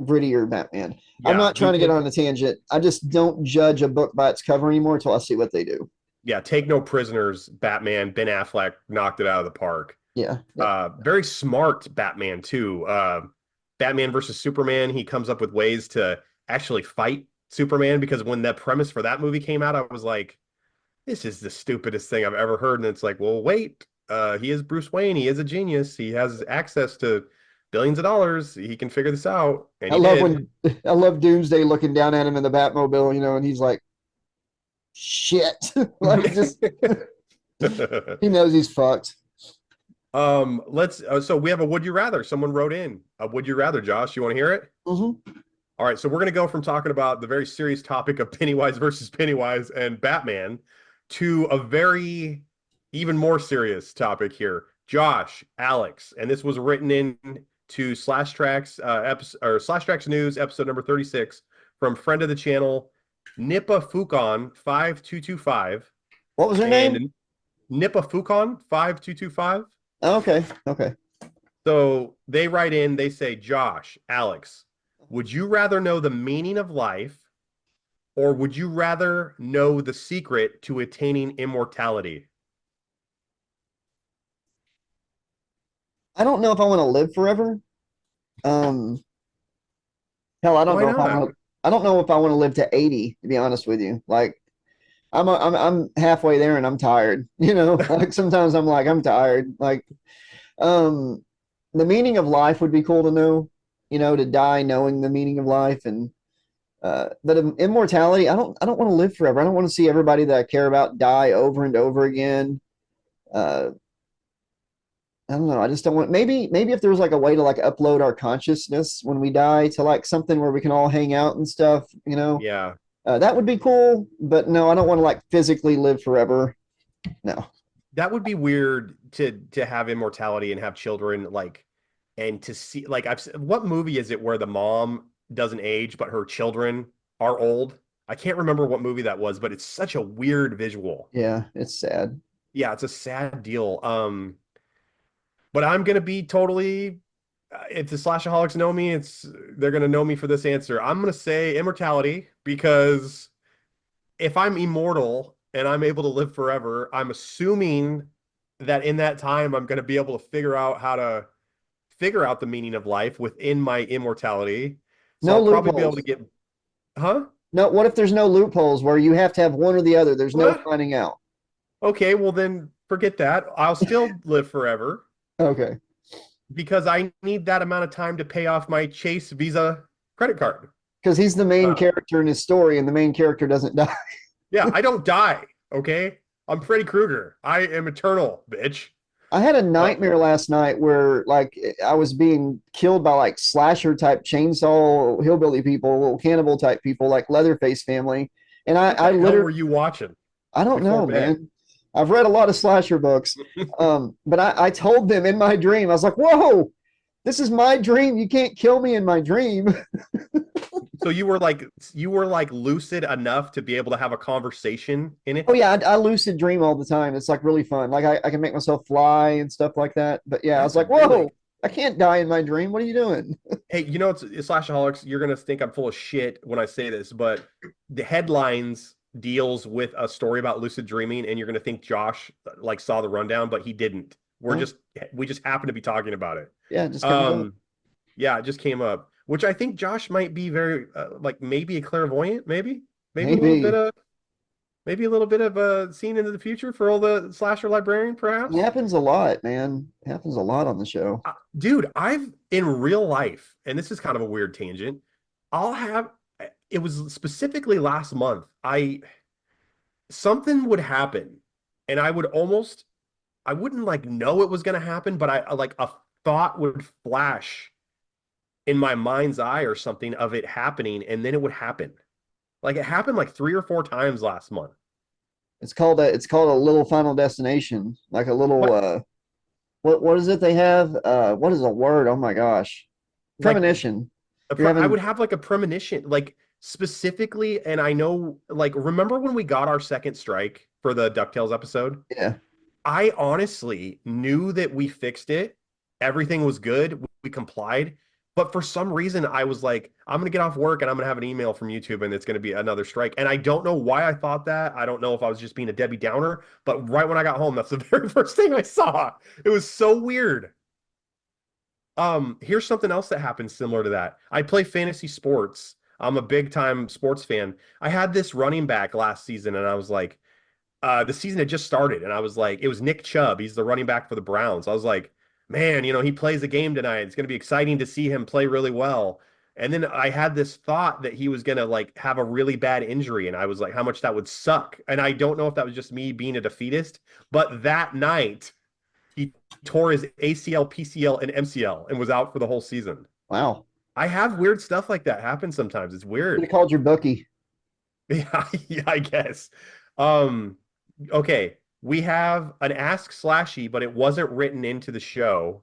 grittier Batman. I'm Yeah, not trying to get on a tangent. I just don't judge a book by its cover anymore until I see what they do. yeah, take no prisoners. Batman, Ben Affleck knocked it out of the park. Yeah. Yep. Very smart Batman too. Batman versus Superman. He comes up with ways to actually fight Superman because when the premise for that movie came out, I was like, this is the stupidest thing I've ever heard. And it's like, well, wait, he is Bruce Wayne. He is a genius. He has access to billions of dollars. He can figure this out. And I he love did. when I love Doomsday looking down at him in the Batmobile, and he's like, shit. Like just he knows he's fucked. Let's so we have a would you rather. Someone wrote in a would you rather. Josh, you want to hear it? Mm-hmm. All right, so we're going to go from talking about the very serious topic of Pennywise versus Pennywise and Batman to a very even more serious topic here. Josh, Alex, and this was written in to Slash Trax episode or Slash Trax News episode number 36 from friend of the channel Nippa Fukon 5225. What was her name? Nippa Fukon 5225. Okay. Okay. So they write in, they say, Josh, Alex, would you rather know the meaning of life or would you rather know the secret to attaining immortality? I don't know if I want to live forever. Um, hell, I don't Why know if I not? want. I don't know if I want to live to 80. To be honest with you, like I'm halfway there and I'm tired. Like sometimes I'm like I'm tired. Like, um, the meaning of life would be cool to know. To die knowing the meaning of life and but immortality. I don't want to live forever. I don't want to see everybody that I care about die over and over again. Uh, I don't know. I just don't want maybe if there was like a way to like upload our consciousness when we die to like something where we can all hang out and stuff. Yeah, That would be cool, but no, I don't want to like physically live forever. No. that would be weird to have immortality and have children like and to see like what movie is it where the mom doesn't age but her children are old? I can't remember what movie that was, but it's such a weird visual. Yeah, it's sad. Yeah, it's a sad deal. But I'm gonna be totally. If the slashaholics know me, they're gonna know me for this answer. I'm gonna say immortality because if I'm immortal and I'm able to live forever, I'm assuming that in that time I'm gonna be able to figure out how to figure out the meaning of life within my immortality. So No I'll probably be able loopholes. to get, huh? No, what if there's no loopholes where you have to have one or the other? There's no What? finding out. Okay, well then forget that. I'll still live forever Okay. because I need that amount of time to pay off my Chase Visa credit card. Because he's the main Uh, character in his story, and the main character doesn't die. Yeah, I don't die. Okay, I'm Freddy Krueger. I am eternal, bitch. I had a nightmare last night where like I was being killed by like slasher type chainsaw hillbilly people, cannibal type people, like Leatherface family. And What the I hell were literally you watching I don't before know, bed? man. I've read a lot of slasher books. But I told them in my dream, I was like, whoa, this is my dream. You can't kill me in my dream. So you were like lucid enough to be able to have a conversation in it. Oh yeah, I lucid dream all the time. It's like really fun. Like I can make myself fly and stuff like that. But yeah, I was That's like, whoa, really I can't die in my dream. What are you doing? Hey, it's Slashaholics. You're gonna think I'm full of shit when I say this, but the headlines deals with a story about lucid dreaming, and you're gonna think Josh like saw the rundown, but he didn't. Oh, We just happen to be talking about it. yeah, it just comes up. Yeah, it just came up, which I think Josh might be very like maybe a clairvoyant, maybe a little bit Maybe. of maybe a little bit of seeing into the future for all the slasher librarian, It perhaps. happens a lot, man. It happens a lot on the show. Dude, I've in real life, and this is kind of a weird tangent. I'll have it was specifically last month. I something would happen, and I wouldn't like know it was gonna happen, but I like a thought would flash in my mind's eye or something of it happening, and then it would happen. Like it happened like 3 or 4 times last month. It's called a little Final Destination, like a little What what is it they have? What is the word? Oh my gosh. like Premonition. You're I having would have like a premonition, like specifically, and I know, like, remember when we got our second strike for the DuckTales episode? yeah. I honestly knew that we fixed it. Everything was good. We complied. But for some reason, I was like, I'm going to get off work and I'm going to have an email from YouTube and it's going to be another strike. And I don't know why I thought that. I don't know if I was just being a Debbie Downer, but right when I got home, that's the very first thing I saw. It was so weird. Here's something else that happens similar to that. I play fantasy sports. I'm a big time sports fan. I had this running back last season and I was like, the season had just started, and I was like, it was Nick Chubb. He's the running back for the Browns. I was like, man, he plays a game tonight. It's going to be exciting to see him play really well. And then I had this thought that he was going to like have a really bad injury, and I was like, how much that would suck. And I don't know if that was just me being a defeatist, but that night he tore his ACL, PCL, and MCL and was out for the whole season. Wow. I have weird stuff like that happen sometimes. It's They weird. called your bookie. Yeah, yeah, I guess. Um, okay, we have an Ask Slashy, but it wasn't written into the show.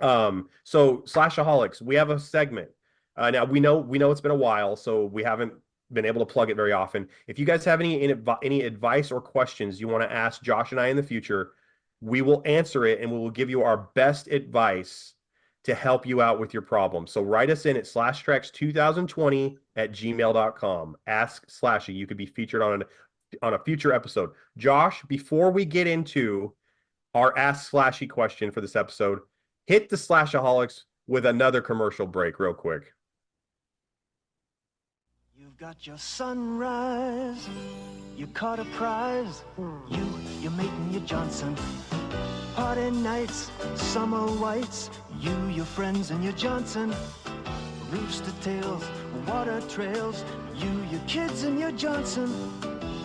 So Slashaholics, we have a segment. Now we know it's been a while, so we haven't been able to plug it very often. If you guys have any advice or questions you want to ask Josh and I in the future, we will answer it and we will give you our best advice to help you out with your problem. So write us in at slashtrax2020@gmail.com. Ask Slashy. You could be featured on a future episode. Josh, before we get into our Ask Slashy question for this episode, hit the Slashaholics with another commercial break real quick. You've got your sunrise, you caught a prize, you're making your Johnson. Party nights, summer whites, your friends and your Johnson. Rooster tails, water trails, your kids and your Johnson.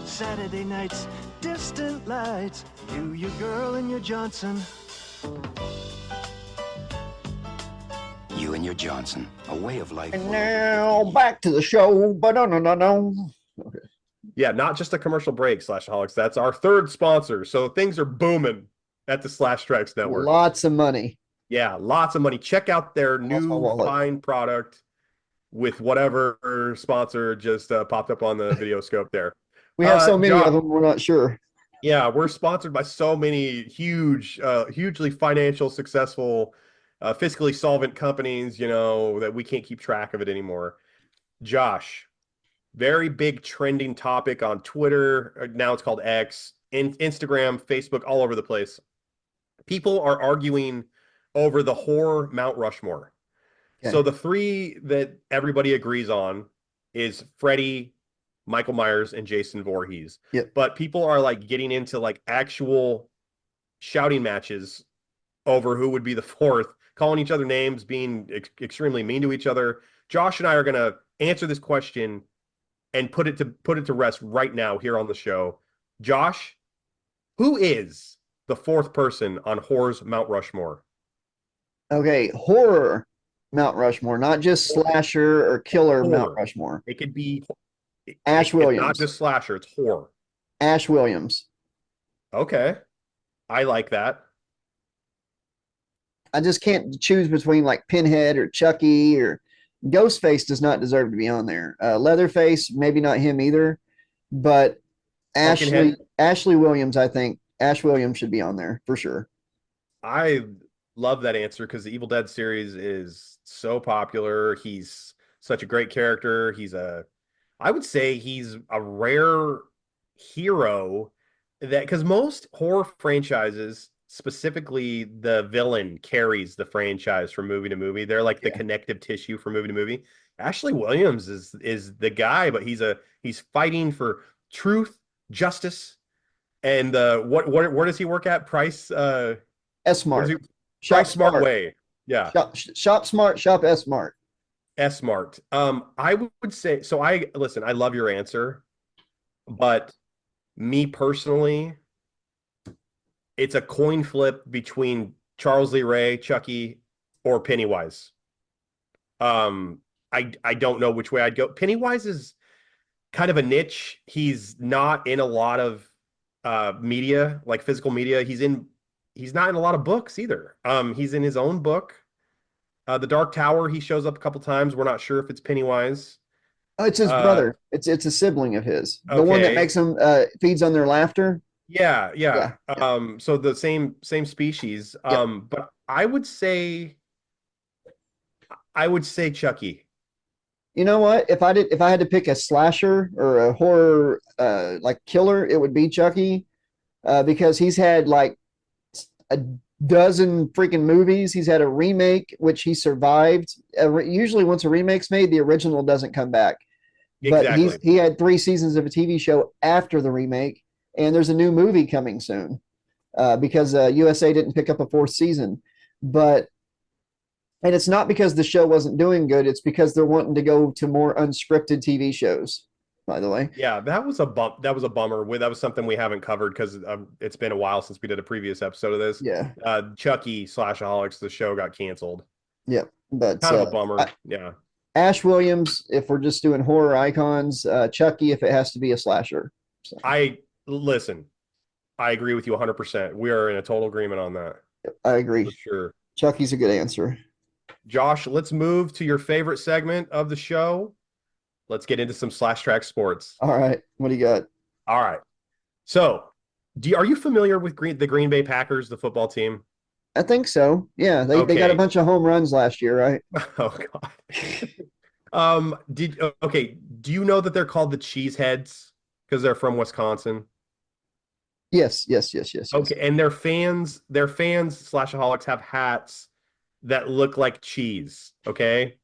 Saturday nights, distant lights, your girl and your Johnson. You and your Johnson, a way of life. And now back to the show. But no. Okay. Yeah, not just a commercial break, Slashaholics. That's our third sponsor. So things are booming at the Slash Trax Network. Lots of money. Yeah, lots of money. Check out their Lost my new wallet. fine product with whatever sponsor just popped up on the video scope there. We have so many Josh, of them, we're not sure. yeah, we're sponsored by so many hugely financial, successful, fiscally solvent companies, that we can't keep track of it anymore. Josh, very big trending topic on Twitter. Now it's called X, Instagram, Facebook, all over the place. People are arguing over the horror Mount Rushmore. Okay. So the three that everybody agrees on is Freddy, Michael Myers, and Jason Voorhees. Yep. But people are like getting into like actual shouting matches over who would be the fourth, calling each other names, being extremely mean to each other. Josh and I are going to answer this question and put it to rest right now here on the show. Josh, who is the fourth person on horror's Mount Rushmore? Okay, horror Mount Rushmore, not just slasher or killer Mount Horror. Rushmore. It could be Ash it's Williams. not just slasher, it's horror. Ash Williams. Okay. I like that. I just can't choose between like Pinhead or Chucky or Ghostface does not deserve to be on there. Leatherface, maybe not him either, but Pumpkinhead. Ashley Williams, I think Ash Williams should be on there for sure. I love that answer because the Evil Dead series is so popular. He's such a great character. I would say he's a rare hero because most horror franchises, specifically the villain, carries the franchise from movie to movie. They're like the connective tissue from movie to movie. Ashley Williams is the guy, but he's fighting for truth, justice, and where does he work at? Price S-Smart. Shop Price Smart Smart. Way. Yeah. Shop Smart, Shop S-Smart. S-Smart. I would say so. I love your answer, but me personally, it's a coin flip between Charles Lee Ray, Chucky, or Pennywise. I don't know which way I'd go. Pennywise is kind of a niche. He's not in a lot of media, like physical media. He's not in a lot of books either. He's in his own book. The Dark Tower, he shows up a couple times. We're not sure if it's Pennywise. Oh, it's his Uh, brother. It's a sibling of his. The one that okay. makes him feeds on their laughter. Yeah, yeah. Yeah. Yeah. So the same species. Yep. But I would say Chucky. You know what? If I had to pick a slasher or a horror like killer, it would be Chucky, because he's had like a dozen freaking movies. He's had a remake which he survived. Usually, once a remake's made, the original doesn't come back. But Exactly. he had 3 seasons of a TV show after the remake, and there's a new movie coming soon because USA didn't pick up a fourth season. But and it's not because the show wasn't doing good. It's because they're wanting to go to more unscripted TV shows, by the way. Yeah, that was a bump. That was a bummer. That was something we haven't covered because it's been a while since we did a previous episode of this. Yeah. Chucky Slashaholics, the show got canceled. Yeah. But Kind of a bummer. Yeah. Ash Williams, if we're just doing horror icons, Chucky, if it has to be a slasher. So, Listen, I agree with you 100%. We are in a total agreement on that. I agree. For sure. Chucky's a good answer. Josh, let's move to your favorite segment of the show. Let's get into some Slash Track sports. All right. What do you got? All right. So, are you familiar with the Green Bay Packers, the football team? I think so. Yeah, they got a Okay. bunch of home runs last year, right? Oh God. Okay, do you know that they're called the Cheeseheads because they're from Wisconsin? Yes. Okay, and their fans slashaholics have hats that look like cheese, okay?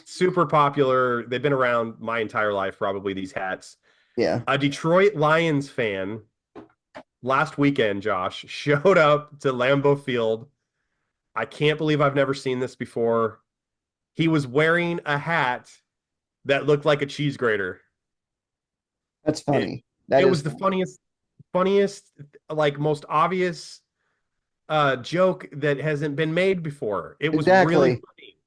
Super popular. They've been around my entire life, probably, these hats. Yeah. A Detroit Lions fan last weekend, Josh, showed up to Lambeau Field. I can't believe I've never seen this before. He was wearing a hat that looked like a cheese grater. That's funny. It was the funniest, like most obvious joke that hasn't been made before. It was really funny.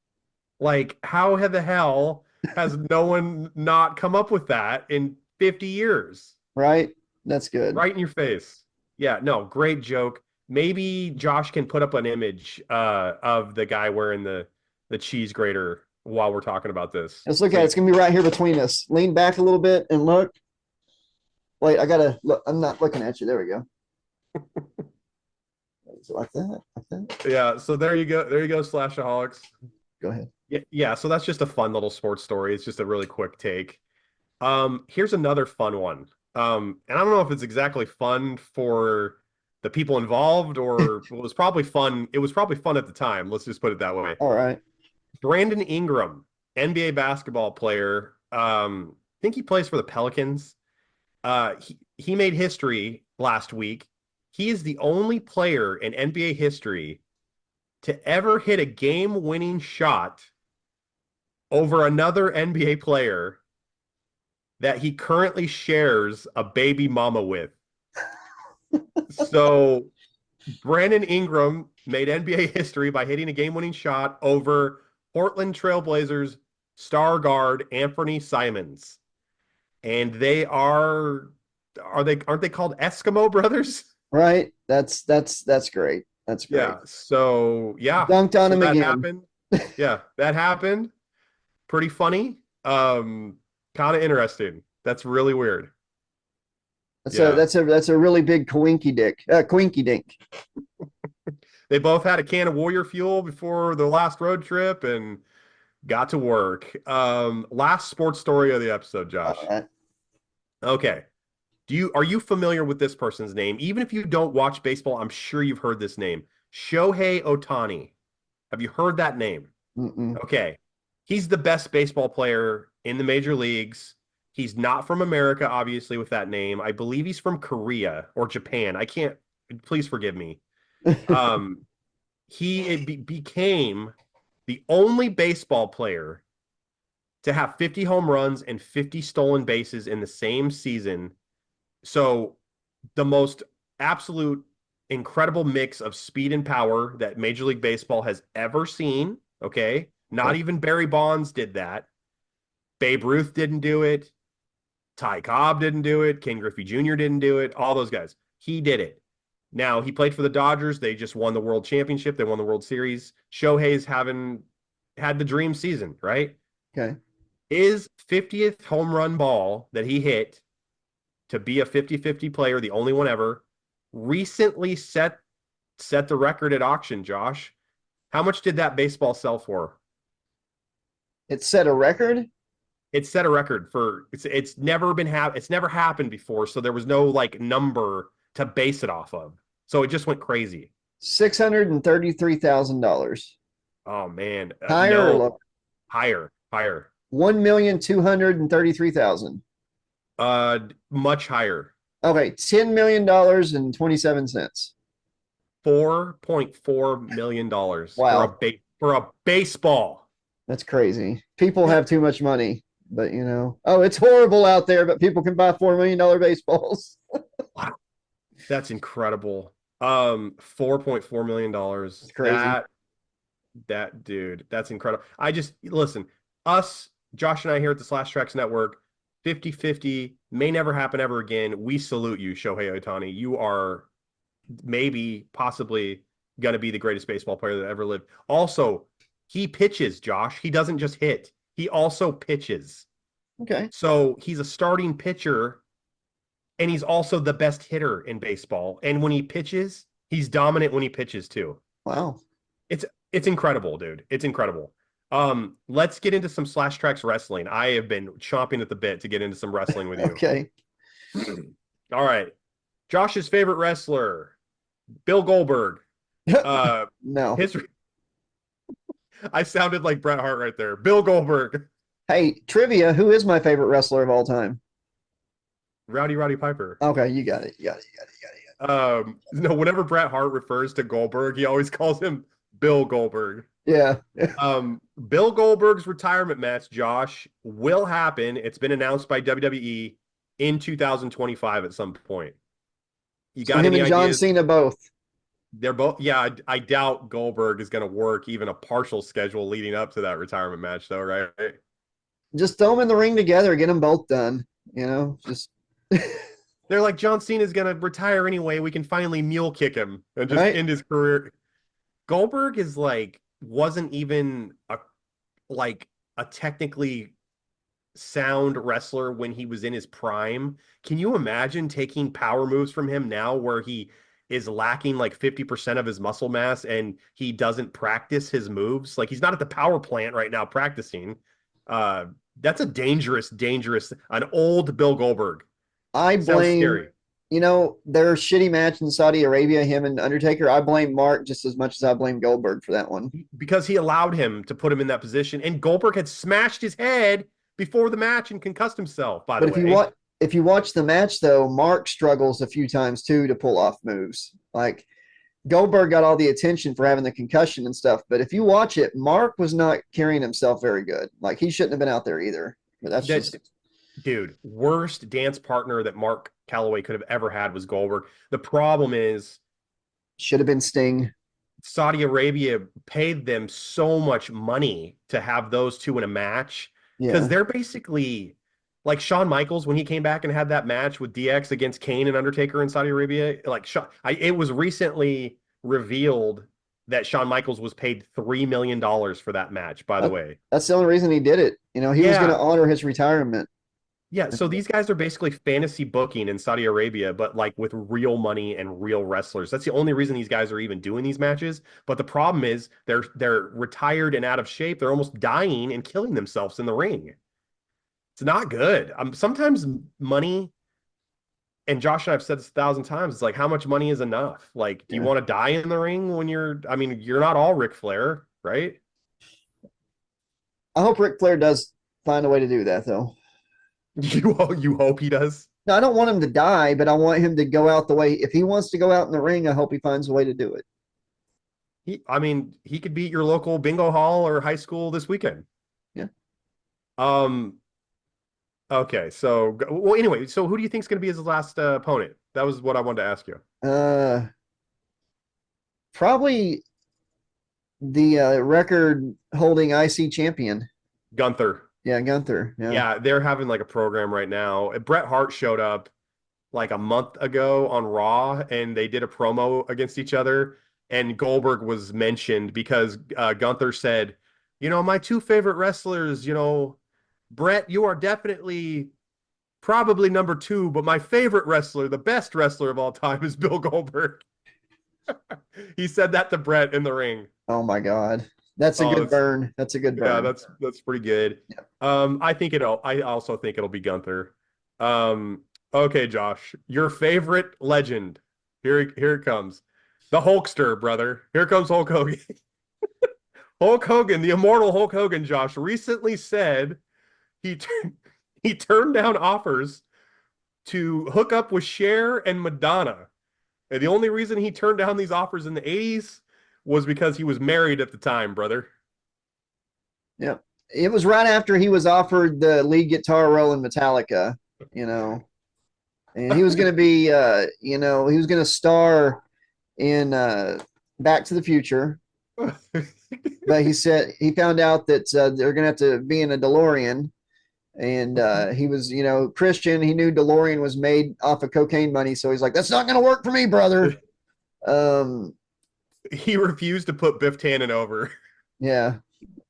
Like, how the hell has no one not come up with that in 50 years? Right? That's good. Right in your face. Yeah, no, great joke. Maybe Josh can put up an image of the guy wearing the cheese grater while we're talking about this. Let's look at it. It's gonna be right here between us. Lean back a little bit and look. Wait, I gotta look. I'm not looking at you. There we go. Like that. Like that. Yeah, so there you go. There you go, Slashaholics. Go ahead. Yeah, so that's just a fun little sports story. It's just a really quick take. Here's another fun one. And I don't know if it's exactly fun for the people involved or it was probably fun. It was probably fun at the time. Let's just put it that way. All right. Brandon Ingram, NBA basketball player. I think he plays for the Pelicans. He made history last week. He is the only player in NBA history to ever hit a game-winning shot over another NBA player that he currently shares a baby mama with. So Brandon Ingram made NBA history by hitting a game-winning shot over Portland Trailblazers star guard Anthony Simons. And they aren't they called Eskimo brothers? Right. That's great. That's great. Yeah. So yeah. Dunked on him that again. happened. Yeah, that happened. Pretty funny. Kind of interesting. That's really weird. That's a really big coinky dink. They both had a can of Warrior Fuel before the last road trip and got to work. Last sports story of the episode, Josh. All right. Okay. Are you familiar with this person's name? Even if you don't watch baseball, I'm sure you've heard this name. Shohei Ohtani. Have you heard that name? Mm-mm. Okay. He's the best baseball player in the major leagues. He's not from America, obviously, with that name. I believe he's from Korea or Japan. I can't, please forgive me. He became the only baseball player to have 50 home runs and 50 stolen bases in the same season. So the most absolute incredible mix of speed and power that Major League Baseball has ever seen. Okay. Not even Barry Bonds did that. Babe Ruth didn't do it. Ty Cobb didn't do it. Ken Griffey Jr. didn't do it. All those guys. He did it. Now, he played for the Dodgers. They just won the World Championship. They won the World Series. Shohei's having had the dream season, right? Okay. His 50th home run ball that he hit to be a 50-50 player, the only one ever, recently set the record at auction, Josh. How much did that baseball sell for? It set a record. It set a record for it's never been it's never happened before, so there was no like number to base it off of. So it just went crazy. $633,000. Oh man, Higher or no, lower? higher. 1,233,000. Much higher. Okay, $10 million and 27 cents. $4.4 million Wow, for a baseball. that's crazy. People have too much money, but oh, it's horrible out there, but people can buy $4 million baseballs. Wow, that's incredible. $4.4 million. It's crazy. That dude, that's incredible. I just listen, us, Josh and I here at the Slash Tracks Network, 50-50 may never happen ever again. We salute you, Shohei Ohtani. You are maybe possibly going to be the greatest baseball player that ever lived. Also, he pitches, Josh. He doesn't just hit. He also pitches. Okay. So he's a starting pitcher, and he's also the best hitter in baseball. And when he pitches, he's dominant when he pitches too. Wow. It's incredible, dude. It's incredible. Let's get into some Slash Tracks wrestling. I have been chomping at the bit to get into some wrestling with you. Okay. All right. Josh's favorite wrestler, Bill Goldberg. No. I sounded like Bret Hart right there. Bill Goldberg. Hey, trivia. Who is my favorite wrestler of all time? Roddy Piper. Okay, you got it. No, whenever Bret Hart refers to Goldberg, he always calls him Bill Goldberg. Yeah. Bill Goldberg's retirement match, Josh, will happen. It's been announced by WWE in 2025 at some point. You got him any and John ideas? Cena both. They're both, yeah. I doubt Goldberg is going to work even a partial schedule leading up to that retirement match, though, right? Just throw them in the ring together, get them both done. Just they're like, John Cena's going to retire anyway. We can finally mule kick him and just end his career. Goldberg is wasn't even a technically sound wrestler when he was in his prime. Can you imagine taking power moves from him now where he is lacking 50% of his muscle mass and he doesn't practice his moves? He's not at the power plant right now practicing. That's a dangerous, an old Bill Goldberg. I blame, scary. Their shitty match in Saudi Arabia, him and Undertaker. I blame Mark just as much as I blame Goldberg for that one. Because he allowed him to put him in that position. And Goldberg had smashed his head before the match and concussed himself, by the way. If you watch the match, though, Mark struggles a few times, too, to pull off moves. Goldberg got all the attention for having the concussion and stuff. But if you watch it, Mark was not carrying himself very good. He shouldn't have been out there either. But that's just... Dude, worst dance partner that Mark Calloway could have ever had was Goldberg. The problem is, should have been Sting. Saudi Arabia paid them so much money to have those two in a match because they're basically like Shawn Michaels when he came back and had that match with DX against Kane and Undertaker in Saudi Arabia. It was recently revealed that Shawn Michaels was paid $3 million for that match, by the way. That's the only reason he did it. He was going to honor his retirement. Yeah, so these guys are basically fantasy booking in Saudi Arabia, but with real money and real wrestlers. That's the only reason these guys are even doing these matches. But the problem is they're retired and out of shape. They're almost dying and killing themselves in the ring. It's not good. Sometimes money, and Josh and I've said this 1,000 times, it's how much money is enough? Do you want to die in the ring when you're not all Ric Flair, right? I hope Ric Flair does find a way to do that, though. You hope he does? No, I don't want him to die, but I want him to go out the way. If he wants to go out in the ring, I hope he finds a way to do it. He could beat your local bingo hall or high school this weekend. Yeah. Okay, so anyway, so who do you think is going to be his last opponent? That was what I wanted to ask you. Probably the record-holding IC champion, Gunther. Yeah, Gunther. Yeah, they're having a program right now. Bret Hart showed up like a month ago on Raw, and they did a promo against each other, and Goldberg was mentioned because Gunther said, my two favorite wrestlers, Brett, you are definitely probably number two, but my favorite wrestler, the best wrestler of all time, is Bill Goldberg. He said that to Brett in the ring. Oh my God. That's a Oh, good burn. That's a good yeah, burn. that's pretty good. Yeah. I also think it'll be Gunther. Okay, Josh, your favorite legend. Here it comes. The Hulkster, brother. Here comes Hulk Hogan. Hulk Hogan, the immortal Hulk Hogan, Josh, recently said he he turned down offers to hook up with Cher and Madonna. And the only reason he turned down these offers in the 80s was because he was married at the time, brother. Yeah. It was right after he was offered the lead guitar role in Metallica, you know. And he was going to be, he was going to star in Back to the Future. But he said he found out that they're going to have to be in a DeLorean. And he was, Christian. He knew DeLorean was made off of cocaine money. So he's like, that's not going to work for me, brother. He refused to put Biff Tannen over. Yeah.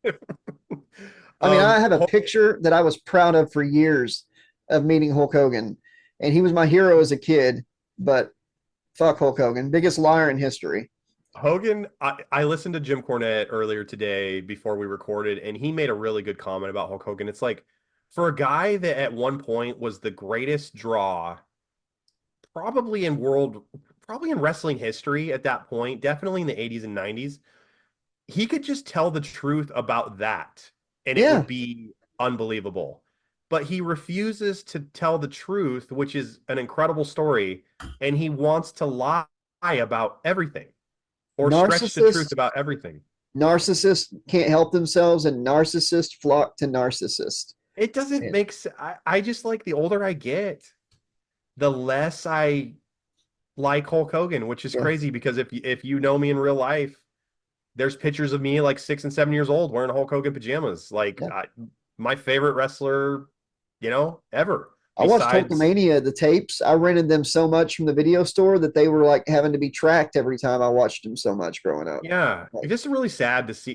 I mean, I have a picture that I was proud of for years of meeting Hulk Hogan. And he was my hero as a kid. But fuck Hulk Hogan. Biggest liar in history. Hogan, I listened to Jim Cornette earlier today before we recorded, and he made a really good comment about Hulk Hogan. It's like, for a guy that at one point was the greatest draw, probably in wrestling history at that point, definitely in the 80s and 90s, he could just tell the truth about that, and it would be unbelievable. But he refuses to tell the truth, which is an incredible story, and he wants to lie about everything. Or stretch the truth about everything. Narcissists can't help themselves, and narcissists flock to narcissists. It doesn't make sense. I just like, the older I get, the less I like Hulk Hogan, which is crazy because if you know me in real life, there's pictures of me like 6 and 7 years old wearing Hulk Hogan pajamas. Like my favorite wrestler, ever. I watched Hulkamania, the tapes. I rented them so much from the video store that they were like having to be tracked every time I watched them so much growing up. Yeah. It's just really sad to see,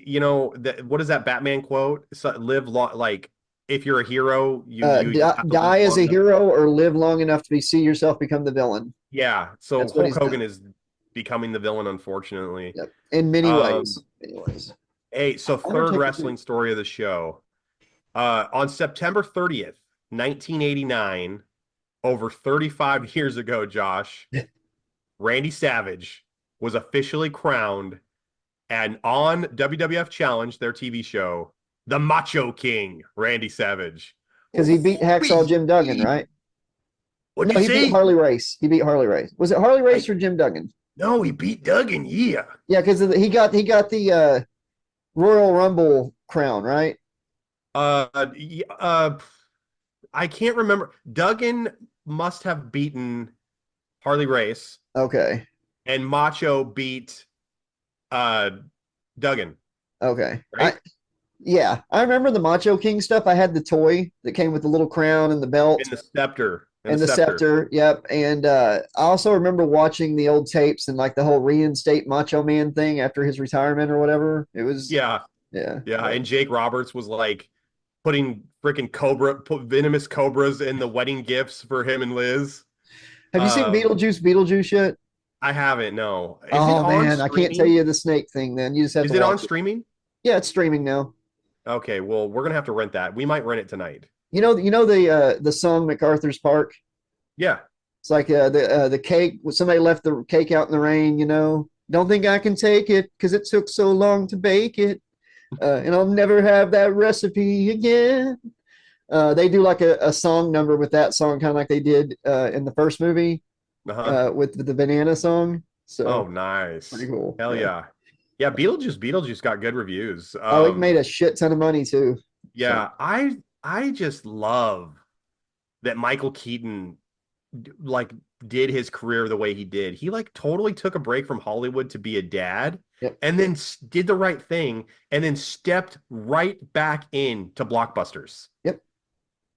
what is that Batman quote? Live long, like, if you're a hero, you die as a hero or live long enough to see yourself become the villain. Yeah. So Hulk Hogan is becoming the villain, unfortunately. Yep. In many ways. Anyways. Hey, so third wrestling story of the show. On September 30th, 1989, over 35 years ago, Josh, Randy Savage was officially crowned and on WWF Challenge, their TV show, the Macho King, Randy Savage. Because he beat Hacksaw Jim Duggan, right? What'd you say? Beat Harley Race. He beat Harley Race. Was it Harley Race or Jim Duggan? No, he beat Duggan, yeah. Yeah, because he got the Royal Rumble crown, right? I can't remember. Duggan must have beaten Harley Race. Okay. And Macho beat Duggan. Okay. Right? I remember the Macho King stuff. I had the toy that came with the little crown and the belt. And the scepter. And the scepter. Yep. And I also remember watching the old tapes and like the whole reinstate Macho Man thing after his retirement or whatever. It was Yeah. And Jake Roberts was like putting freaking venomous cobras in the wedding gifts for him and Liz. Have you seen Beetlejuice yet? I haven't, no. Is it man, I can't tell you the snake thing then. You just have to. Is it on streaming? Yeah, it's streaming now. Okay, well, we're gonna have to rent that. We might rent it tonight. You know the song MacArthur's Park? Yeah. It's like the cake, somebody left the cake out in the rain, Don't think I can take it because it took so long to bake it. And I'll never have that recipe again. They do like a song number with that song, kind of like they did in the first movie with the banana song. So nice. Pretty cool. Hell yeah. Yeah, Beetlejuice got good reviews. It made a shit ton of money too. Yeah, so. I just love that Michael Keaton like did his career the way he did. He like totally took a break from Hollywood to be a dad. Yep. And then did the right thing and then stepped right back into blockbusters. Yep.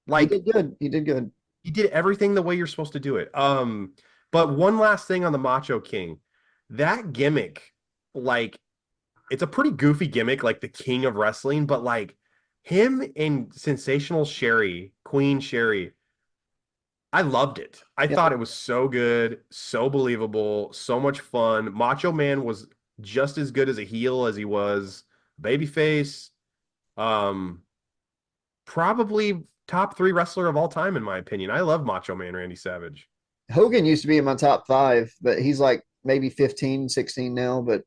Like He did good. He did everything the way you're supposed to do it. But one last thing on the Macho King, that gimmick, like it's a pretty goofy gimmick, like the king of wrestling, but like him and Sensational Sherry, Queen Sherry, I loved it. I Yeah. thought it was so good, so believable, so much fun. Macho Man was just as good as a heel as he was babyface. Um, Probably top three wrestler of all time, in my opinion. I love Macho Man Randy Savage. Hogan used to be in my top 5, but he's like maybe 15, 16 now. But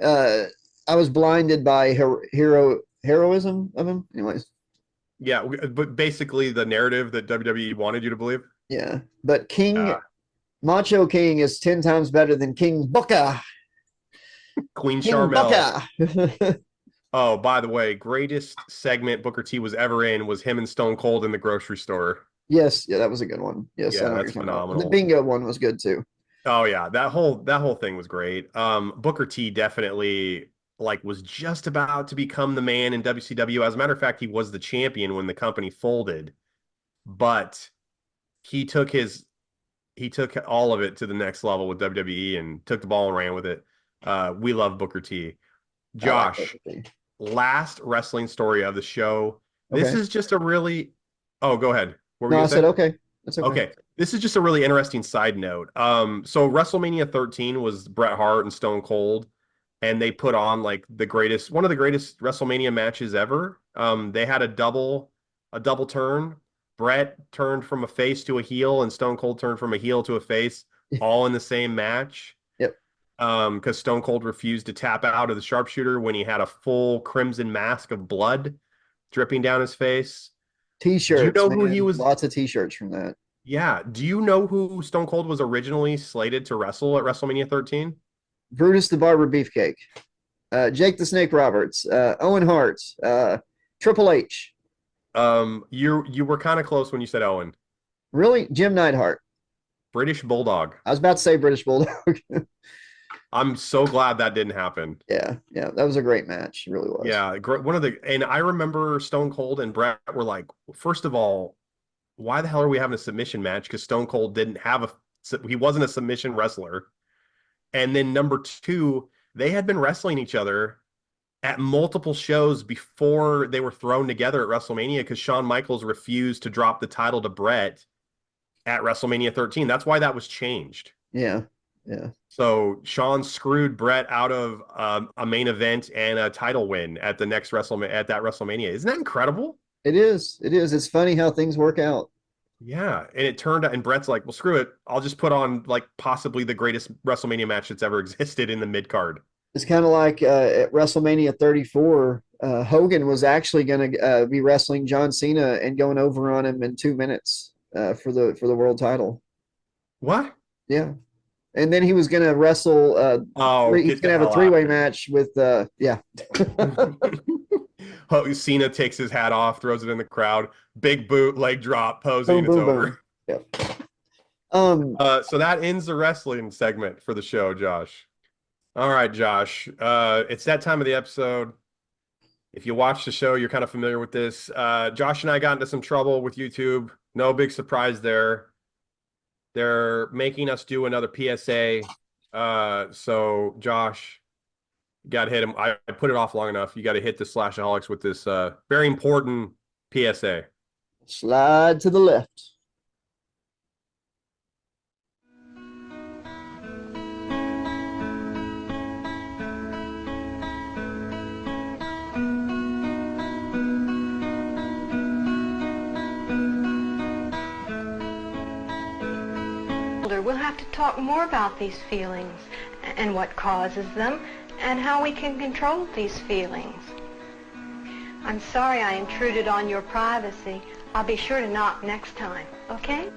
uh, I was blinded by heroism of him. Anyways, Yeah, but basically the narrative that WWE wanted you to believe. yeah. But King Uh, Macho King is 10 times better than King Booker. Queen King Charmel. Booker. Oh, by the way, greatest segment Booker T was ever in was him and Stone Cold in the grocery store. Yes, yeah, that was a good one. Yes, I Yeah, know what that's you're talking about. And the phenomenal. bingo one was good too. Oh yeah, that whole thing was great. Booker T definitely like was just about to become the man in WCW. As a matter of fact, he was the champion when the company folded, but he took his he took all of it to the next level with WWE and took the ball and ran with it. We love Booker T. I like Josh, that. last wrestling story of the show. This Okay. is just a really Oh, go ahead. What were No, you I gonna said say? okay. That's okay. Okay. This is just a really interesting side note. So WrestleMania 13 was Bret Hart and Stone Cold, and they put on like one of the greatest WrestleMania matches ever. They had a double turn. Bret turned from a face to a heel, and Stone Cold turned from a heel to a face, all in the same match. Yep. Because Stone Cold refused to tap out of the sharpshooter when he had a full crimson mask of blood dripping down his face. Do you T-shirts, know who he man. was? Lots of T-shirts from that. Yeah. Do you know who Stone Cold was originally slated to wrestle at WrestleMania 13? Brutus the Barber Beefcake, Jake the Snake Roberts, Owen Hart, Triple H. You were kind of close when you said Owen. Really, Jim Neidhart. British Bulldog. I was about to say British Bulldog. I'm so glad that didn't happen. Yeah, that was a great match. It really was. Yeah, and I remember Stone Cold and Bret were like, first of all, why the hell are we having a submission match? Because Stone Cold he wasn't a submission wrestler. And then number two, they had been wrestling each other at multiple shows before they were thrown together at WrestleMania because Shawn Michaels refused to drop the title to Bret at WrestleMania 13. That's why that was changed. Yeah. So Shawn screwed Bret out of a main event and a title win at the next WrestleMania. Isn't that incredible? It is. It's funny how things work out. Yeah, and it turned out, and Bret's like, well, screw it. I'll just put on like possibly the greatest WrestleMania match that's ever existed in the mid card. It's kind of like at WrestleMania 34, Hogan was actually going to be wrestling John Cena and going over on him in 2 minutes for the world title. What? Yeah, and then he was going to wrestle. He's going to have a 3-way match with. Cena takes his hat off, throws it in the crowd, big boot, leg drop, posing. Boom, It's over. Boom. Yep. So that ends the wrestling segment for the show, Josh. All right, Josh. It's that time of the episode. If you watch the show, you're kind of familiar with this. Josh and I got into some trouble with YouTube. No big surprise there. They're making us do another PSA. So Josh, you got to hit him. I put it off long enough. You got to hit the Slashaholics with this very important PSA. Slide to the left. We'll have to talk more about these feelings and what causes them and how we can control these feelings. I'm sorry I intruded on your privacy. I'll be sure to knock next time, okay?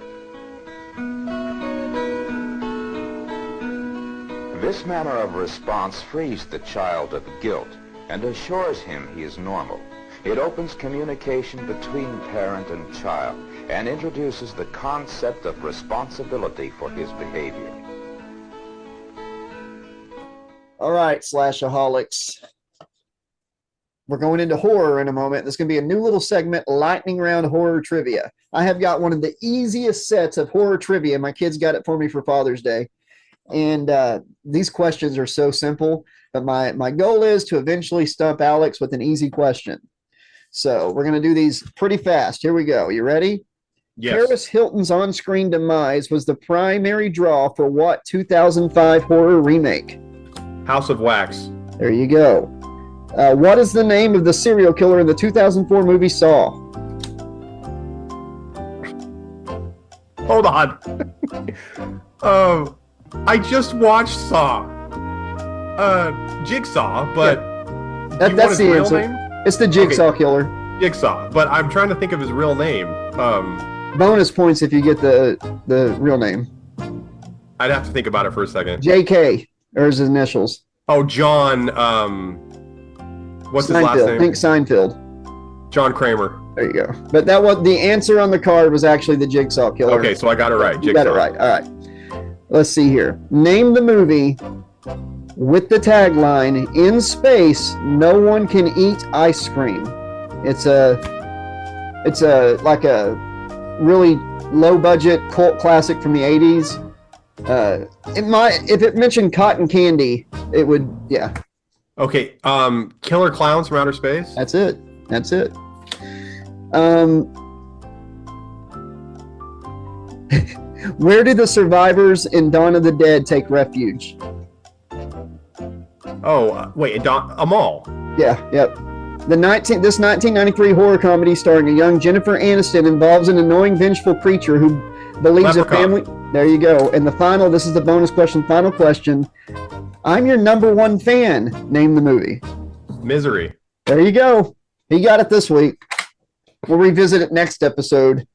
This manner of response frees the child of guilt and assures him he is normal. It opens communication between parent and child and introduces the concept of responsibility for his behavior. All right, Slashaholics. We're going into horror in a moment. There's going to be a new little segment, lightning round horror trivia. I have got one of the easiest sets of horror trivia. My kids got it for me for Father's Day. And these questions are so simple, but my goal is to eventually stump Alex with an easy question. So we're going to do these pretty fast. Here we go. You ready? Yes. Paris Hilton's on-screen demise was the primary draw for what 2005 horror remake? House of Wax. There you go. What is the name of the serial killer in the 2004 movie Saw? Hold on. I just watched Saw. Jigsaw, but That's the answer. Name? It's the Jigsaw killer. Jigsaw, but I'm trying to think of his real name. Bonus points if you get the real name. I'd have to think about it for a second. J.K. or his initials. Oh, John. What's his last name? Think Seinfeld. John Kramer. There you go. But that was the answer on the card was actually the Jigsaw killer. Okay, so I got it right. You got it right. All right. Let's see here. Name the movie with the tagline "In space, no one can eat ice cream." It's a like a really low budget cult classic from the 80s. If it mentioned cotton candy, it would, yeah. Okay, Killer Clowns from Outer Space. That's it. Where did the survivors in Dawn of the Dead take refuge? Oh, wait, a mall. Yeah, yep. This 1993 horror comedy starring a young Jennifer Aniston involves an annoying, vengeful creature who believes a family. There you go. And the final, this is the bonus question, final question. I'm your number one fan. Name the movie. Misery. There you go. He got it this week. We'll revisit it next episode.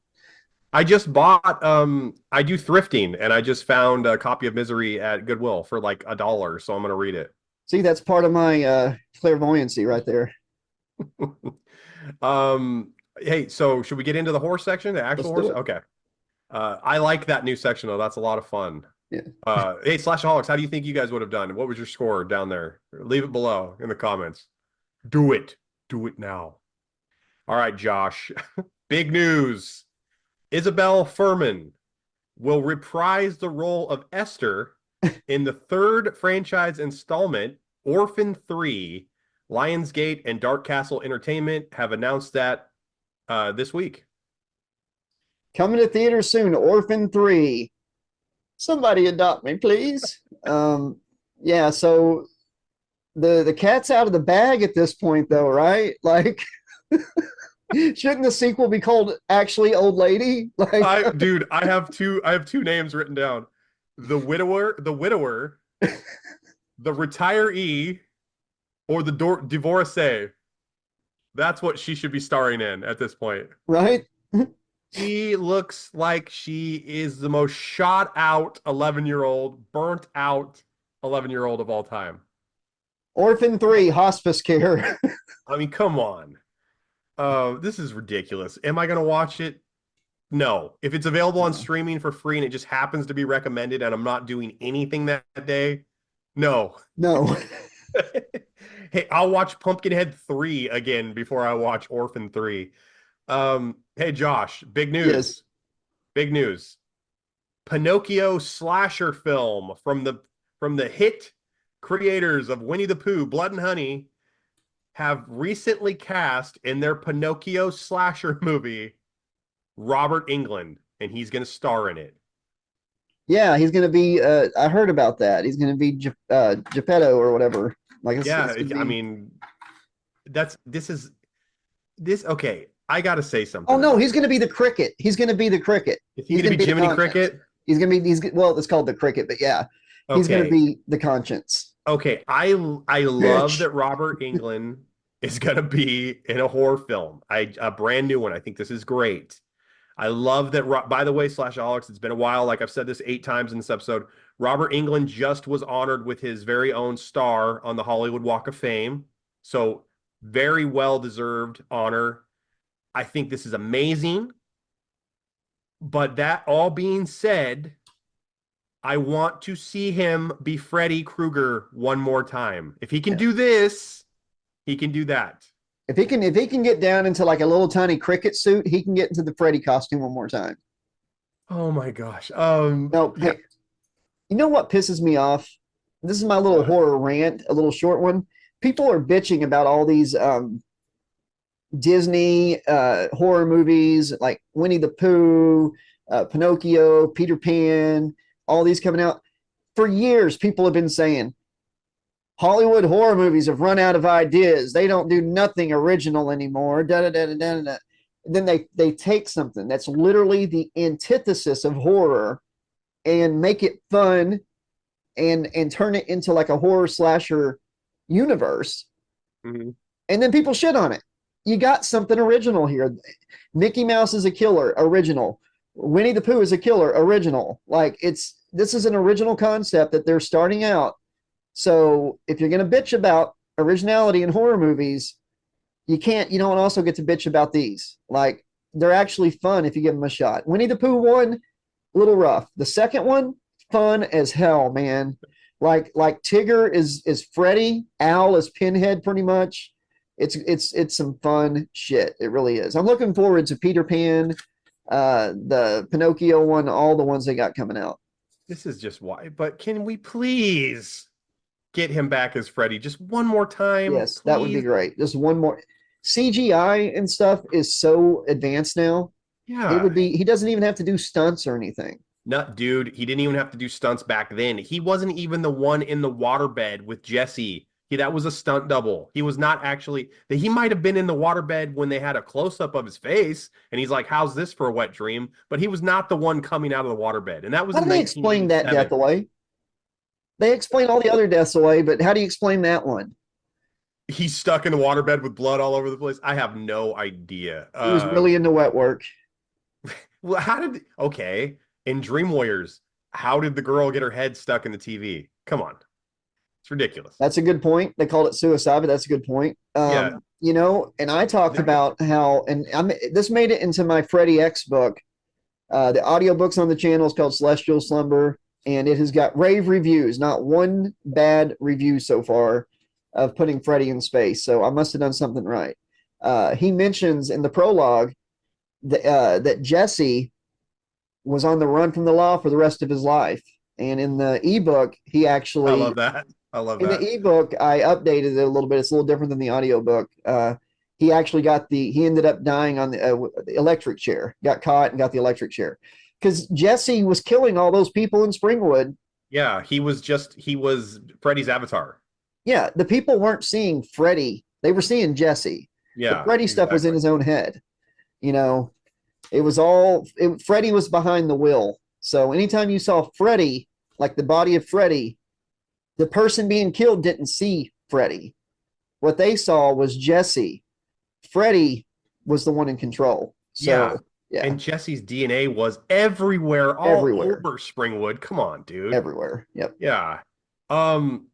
I just bought, I do thrifting, and I just found a copy of Misery at Goodwill for like $1, so I'm going to read it. See, that's part of my clairvoyancy right there. Hey, so should we get into the horse section, the actual horse? Okay. I like that new section though. That's a lot of fun. Yeah. Hey, Slashaholics, how do you think you guys would have done? What was your score down there? Leave it below in the comments. Do it now. All right, Josh. Big news. Isabel Furman will reprise the role of Esther in the third franchise installment, Orphan 3. Lionsgate and Dark Castle Entertainment have announced that this week. Coming to theaters soon, Orphan 3. Somebody adopt me, please. Yeah, so the cat's out of the bag at this point, though, right? Like, shouldn't the sequel be called actually Old Lady? Like, I have two names written down: the widower, the retiree, or the divorcee. That's what she should be starring in at this point. Right? She looks like she is the most shot out 11-year-old, burnt out 11-year-old of all time. Orphan 3, hospice care. I mean, come on. This is ridiculous. Am I going to watch it? No. If it's available on streaming for free and it just happens to be recommended and I'm not doing anything that day, no. No. Hey, I'll watch Pumpkinhead 3 again before I watch Orphan 3. Hey, Josh, big news. Yes. Big news. Pinocchio slasher film from the hit creators of Winnie the Pooh, Blood and Honey, have recently cast in their Pinocchio slasher movie Robert Englund, and he's going to star in it. Yeah, he's going to be, I heard about that. He's going to be Geppetto or whatever. Like, yeah, I mean, okay, I got to say something. Oh, no, he's going to be the cricket. He's going to be the cricket. Is he going to be Jiminy Cricket? Well, it's called the cricket, but yeah, he's going to be the conscience. Okay, I love that Robert Englund is going to be in a horror film, a brand new one. I think this is great. I love that. By the way, Slashaholics, it's been a while. Like I've said this 8 times in this episode. Robert Englund just was honored with his very own star on the Hollywood Walk of Fame. So very well-deserved honor. I think this is amazing. But that all being said, I want to see him be Freddy Krueger one more time. If he can do this, he can do that. If he can get down into like a little tiny cricket suit, he can get into the Freddy costume one more time. Oh my gosh. No, Yeah. hey, you know what pisses me off? This is my little horror rant, a little short one. People are bitching about all these Disney horror movies like Winnie the Pooh, Pinocchio, Peter Pan, all these coming out. For years, people have been saying Hollywood horror movies have run out of ideas. They don't do nothing original anymore. Da, da, da, da, da, da. Then they take something that's literally the antithesis of horror and make it fun and turn it into like a horror slasher universe. Mm-hmm. And then people shit on it. You got something original here. Mickey Mouse is a killer, original. Winnie the Pooh is a killer, original. Like this is an original concept that they're starting out. So if you're gonna bitch about originality in horror movies, you don't also get to bitch about these. Like they're actually fun if you give them a shot. Winnie the Pooh one, a little rough. The second one, fun as hell, man. Like Tigger is Freddy, Owl is Pinhead, pretty much. It's some fun shit. It really is. I'm looking forward to Peter Pan, the Pinocchio one, all the ones they got coming out. This is just why. But can we please get him back as Freddy just one more time? Yes, please? that would be great. Just one more. CGI and stuff is so advanced now. Yeah. It would be. He doesn't even have to do stunts or anything. Nut, dude. He didn't even have to do stunts back then. He wasn't even the one in the waterbed with Jesse. That was a stunt double. He was not actually. He might have been in the waterbed when they had a close up of his face, and he's like, "How's this for a wet dream?" But he was not the one coming out of the waterbed, and that was. How do they explain that death away? They explain all the other deaths away, but how do you explain that one? He's stuck in the waterbed with blood all over the place. I have no idea. He was really into wet work. Well, okay, in Dream Warriors, how did the girl get her head stuck in the TV? Come on. It's ridiculous. That's a good point. They called it suicide, but that's a good point. Yeah. And I talked about how, and this made it into my Freddy X book. The audiobooks on the channel is called Celestial Slumber, and it has got rave reviews, not one bad review so far of putting Freddy in space. So I must have done something right. He mentions in the prologue that Jesse was on the run from the law for the rest of his life. And in the ebook, he actually. I love that. In the ebook, I updated it a little bit. It's a little different than the audiobook. He actually he ended up dying on the electric chair, got caught and got the electric chair. Because Jesse was killing all those people in Springwood. Yeah, he was Freddy's avatar. Yeah, the people weren't seeing Freddy. They were seeing Jesse. Yeah. The Freddy stuff was in his own head. It was Freddy was behind the wheel. So anytime you saw Freddy, like the body of Freddy, the person being killed didn't see Freddy. What they saw was Jesse. Freddy was the one in control. So, yeah. And Jesse's DNA was everywhere, over Springwood. Come on, dude. Everywhere. Yep. Yeah.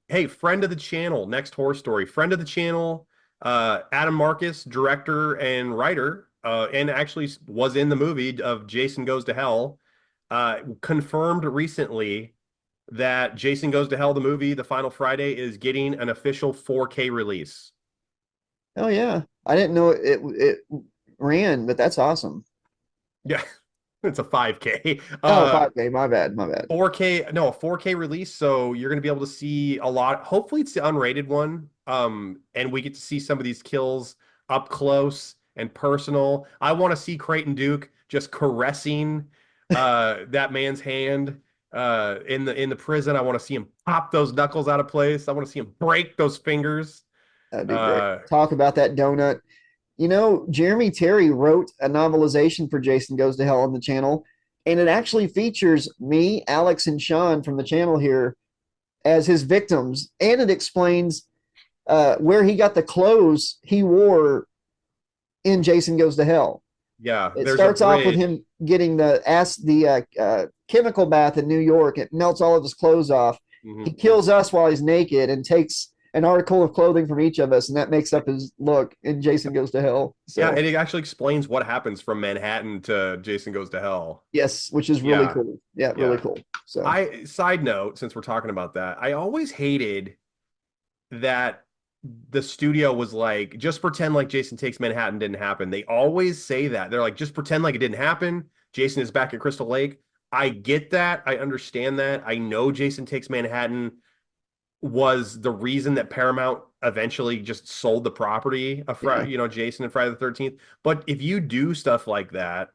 Hey, friend of the channel, next horror story. Friend of the channel, Adam Marcus, director and writer, and actually was in the movie of Jason Goes to Hell, confirmed recently that Jason Goes to Hell, the movie, the final Friday, is getting an official 4K release. Oh yeah, I didn't know it ran, but that's awesome. Yeah, it's a 5K. 5K. My bad. 4K, no, a 4K release. So you're going to be able to see a lot. Hopefully, it's the unrated one. And we get to see some of these kills up close and personal. I want to see Creighton Duke just caressing that man's hand. In the prison. I want to see him pop those knuckles out of place. I want to see him break those fingers. That'd be great. Talk about that donut. Jeremy Terry wrote a novelization for Jason Goes to Hell on the channel, and it actually features me, Alex, and Sean from the channel here as his victims, and it explains where he got the clothes he wore in Jason Goes to Hell. Yeah, it starts off with him getting the chemical bath in New York. It melts all of his clothes off. Mm-hmm. He kills us while he's naked and takes an article of clothing from each of us, and that makes up his look in Jason Goes to Hell. So, yeah, and it actually explains what happens from Manhattan to Jason Goes to Hell. Yes, which is really cool. Yeah, really cool. So, side note, since we're talking about that, I always hated that the studio was like, just pretend like Jason Takes Manhattan didn't happen. They always say that. They're like, just pretend like it didn't happen. Jason is back at Crystal Lake. I get that. I understand that. I know Jason Takes Manhattan was the reason that Paramount eventually just sold the property of Yeah. Jason and Friday the 13th. But if you do stuff like that,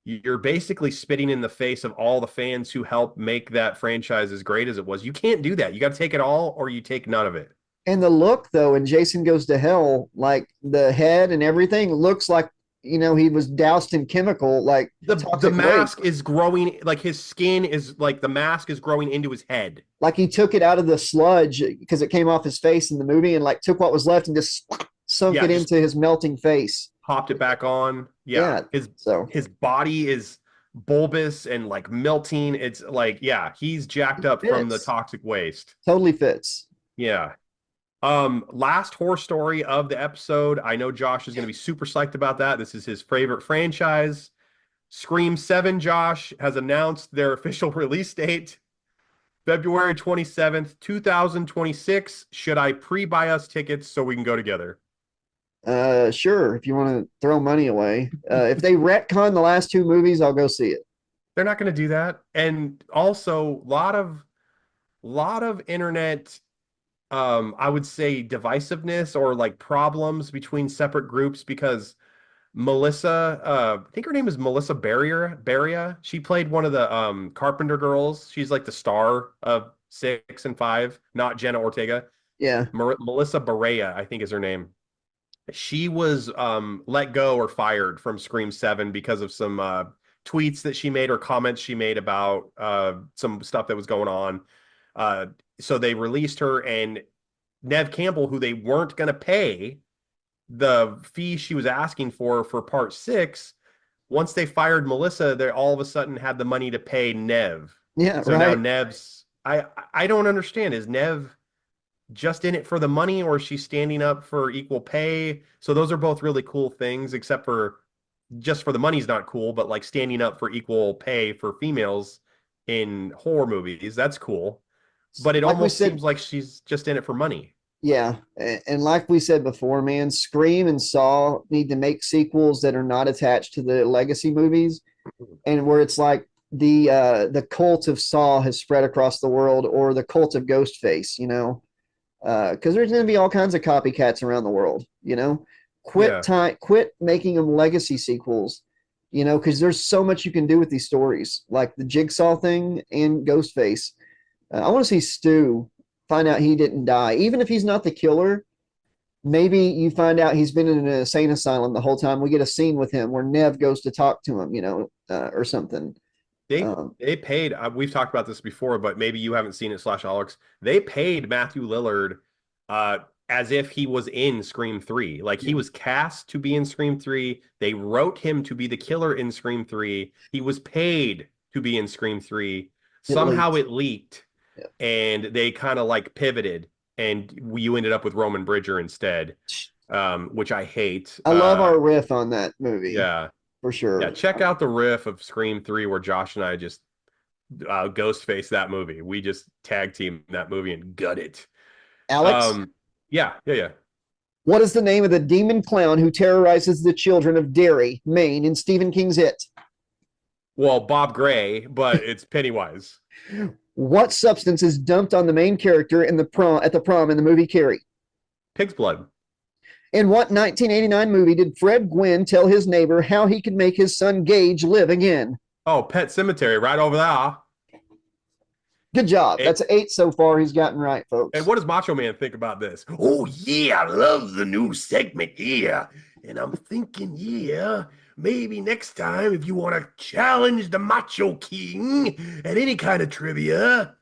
you're basically spitting in the face of all the fans who helped make that franchise as great as it was. You can't do that. You got to take it all or you take none of it. And the look though, in Jason Goes to Hell, like the head and everything looks like, he was doused in chemical, like The toxic mask waste. is growing, like his skin is like the mask is growing into his head. Like he took it out of the sludge because it came off his face in the movie and like took what was left and just sunk Yeah, it just into his melting face. popped it back on. Yeah. Yeah. His So his body is bulbous and like melting. It's like, yeah, he's jacked up from the fits. toxic waste. Totally fits. Yeah. Last horror story of the episode. I know Josh is going to be super psyched about that. This is his favorite franchise. Scream 7, Josh, has announced their official release date, February 27th, 2026. Should I pre-buy us tickets so we can go together? Sure, if you want to throw money away. If they retcon the last two movies, I'll go see it. They're not going to do that. And also, lot of internet I would say divisiveness or like problems between separate groups because Melissa, I think her name is Melissa Barria. She played one of the Carpenter girls. She's like the star of 6 and 5, not Jenna Ortega. Yeah. Melissa Barria, I think is her name. She was let go or fired from Scream 7 because of some tweets that she made or comments she made about some stuff that was going on. So they released her, and Nev Campbell, who they weren't going to pay the fee she was asking for part 6, once they fired Melissa, they all of a sudden had the money to pay Nev. Yeah, So now right. Nev's, I don't understand. Is Nev just in it for the money, or is she standing up for equal pay? So those are both really cool things, except for just for the money's not cool, but like standing up for equal pay for females in horror movies, that's cool. But it Like we almost said, seems like she's just in it for money. yeah. And like we said before, man, Scream and Saw need to make sequels that are not attached to the legacy movies and where it's like the cult of Saw has spread across the world or the cult of Ghostface, because there's going to be all kinds of copycats around the world. Yeah. Quit making them legacy sequels. Because there's so much you can do with these stories, like the Jigsaw thing and Ghostface. I want to see Stu find out he didn't die, even if he's not the killer. Maybe you find out he's been in an insane asylum the whole time. We get a scene with him where Nev goes to talk to him, or something. They paid. We've talked about this before, but maybe you haven't seen it. Alex. They paid Matthew Lillard as if he was in Scream 3. Like he was cast to be in Scream 3. They wrote him to be the killer in Scream 3. He was paid to be in Scream 3. Somehow it leaked, and they kind of like pivoted, and you ended up with Roman Bridger instead, which I hate. I love our riff on that movie. Yeah. For sure. Yeah, check out the riff of Scream 3 where Josh and I just Ghostface that movie. We just tag team that movie and gut it. Alex? Yeah. What is the name of the demon clown who terrorizes the children of Derry, Maine, in Stephen King's It? Well, Bob Gray, but it's Pennywise. What substance is dumped on the main character at the prom in the movie Carrie? Pig's blood. In what 1989 movie did Fred Gwynn tell his neighbor how he could make his son Gage live again? Oh, Pet Cemetery, right over there. Good job. That's 8 so far. He's gotten right, folks. And what does Macho Man think about this? Oh, yeah, I love the new segment here. And I'm thinking, yeah, maybe next time if you want to challenge the Macho King at any kind of trivia,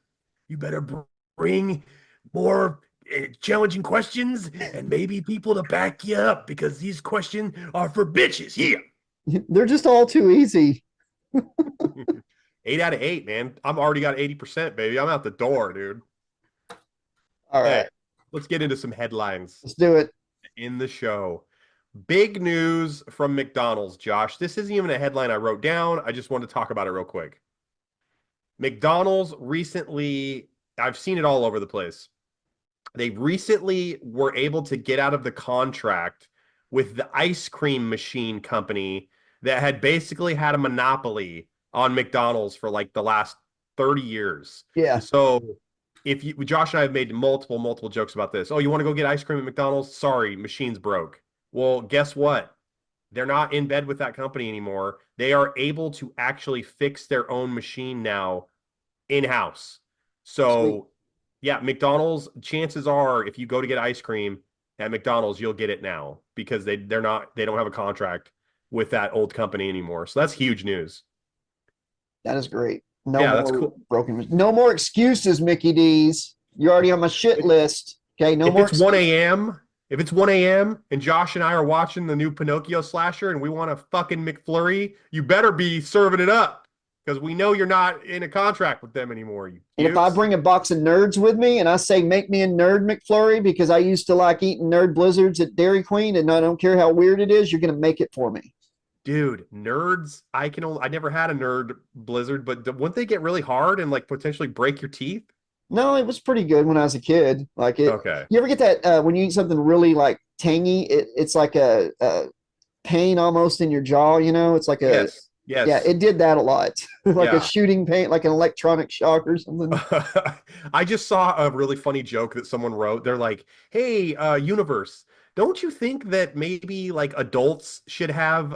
you better bring more challenging questions and maybe people to back you up because these questions are for bitches here. They're just all too easy. 8 out of 8, man. I'm already got 80%, baby. I'm out the door, dude. All right. Hey, let's get into some headlines. Let's do it. In the show. Big news from McDonald's, Josh. This isn't even a headline I wrote down. I just wanted to talk about it real quick. McDonald's recently, I've seen it all over the place. They recently were able to get out of the contract with the ice cream machine company that had basically had a monopoly on McDonald's for like the last 30 years. Yeah. So if you, Josh and I have made multiple jokes about this. Oh, you want to go get ice cream at McDonald's? Sorry, machine's broke. Well, guess what? They're not in bed with that company anymore. They are able to actually fix their own machine now in-house. Sweet. So yeah, McDonald's, chances are if you go to get ice cream at McDonald's, you'll get it now because they don't have a contract with that old company anymore. So that's huge news. That is great. No Yeah, more that's cool. no more excuses, Mickey D's. You're already on my shit list. Okay, no If more it's 1 a.m., if it's 1 a.m. and Josh and I are watching the new Pinocchio slasher and we want a fucking McFlurry, you better be serving it up because we know you're not in a contract with them anymore. You And if I dukes. bring a box of nerds with me and I say, make me a nerd McFlurry because I used to like eating nerd blizzards at Dairy Queen and I don't care how weird it is, you're going to make it for me. Dude, nerds, I never had a nerd blizzard, but wouldn't they get really hard and like potentially break your teeth? No, it was pretty good when I was a kid. Like it, Okay. you ever get that when you eat something really like tangy, it's like a pain almost in your jaw, you know? It's like a, Yes. Yes. yeah, it did that a lot. Like a Yeah. shooting pain, like an electronic shock or something. I just saw a really funny joke that someone wrote. They're like, "Hey, universe, don't you think that maybe like adults should have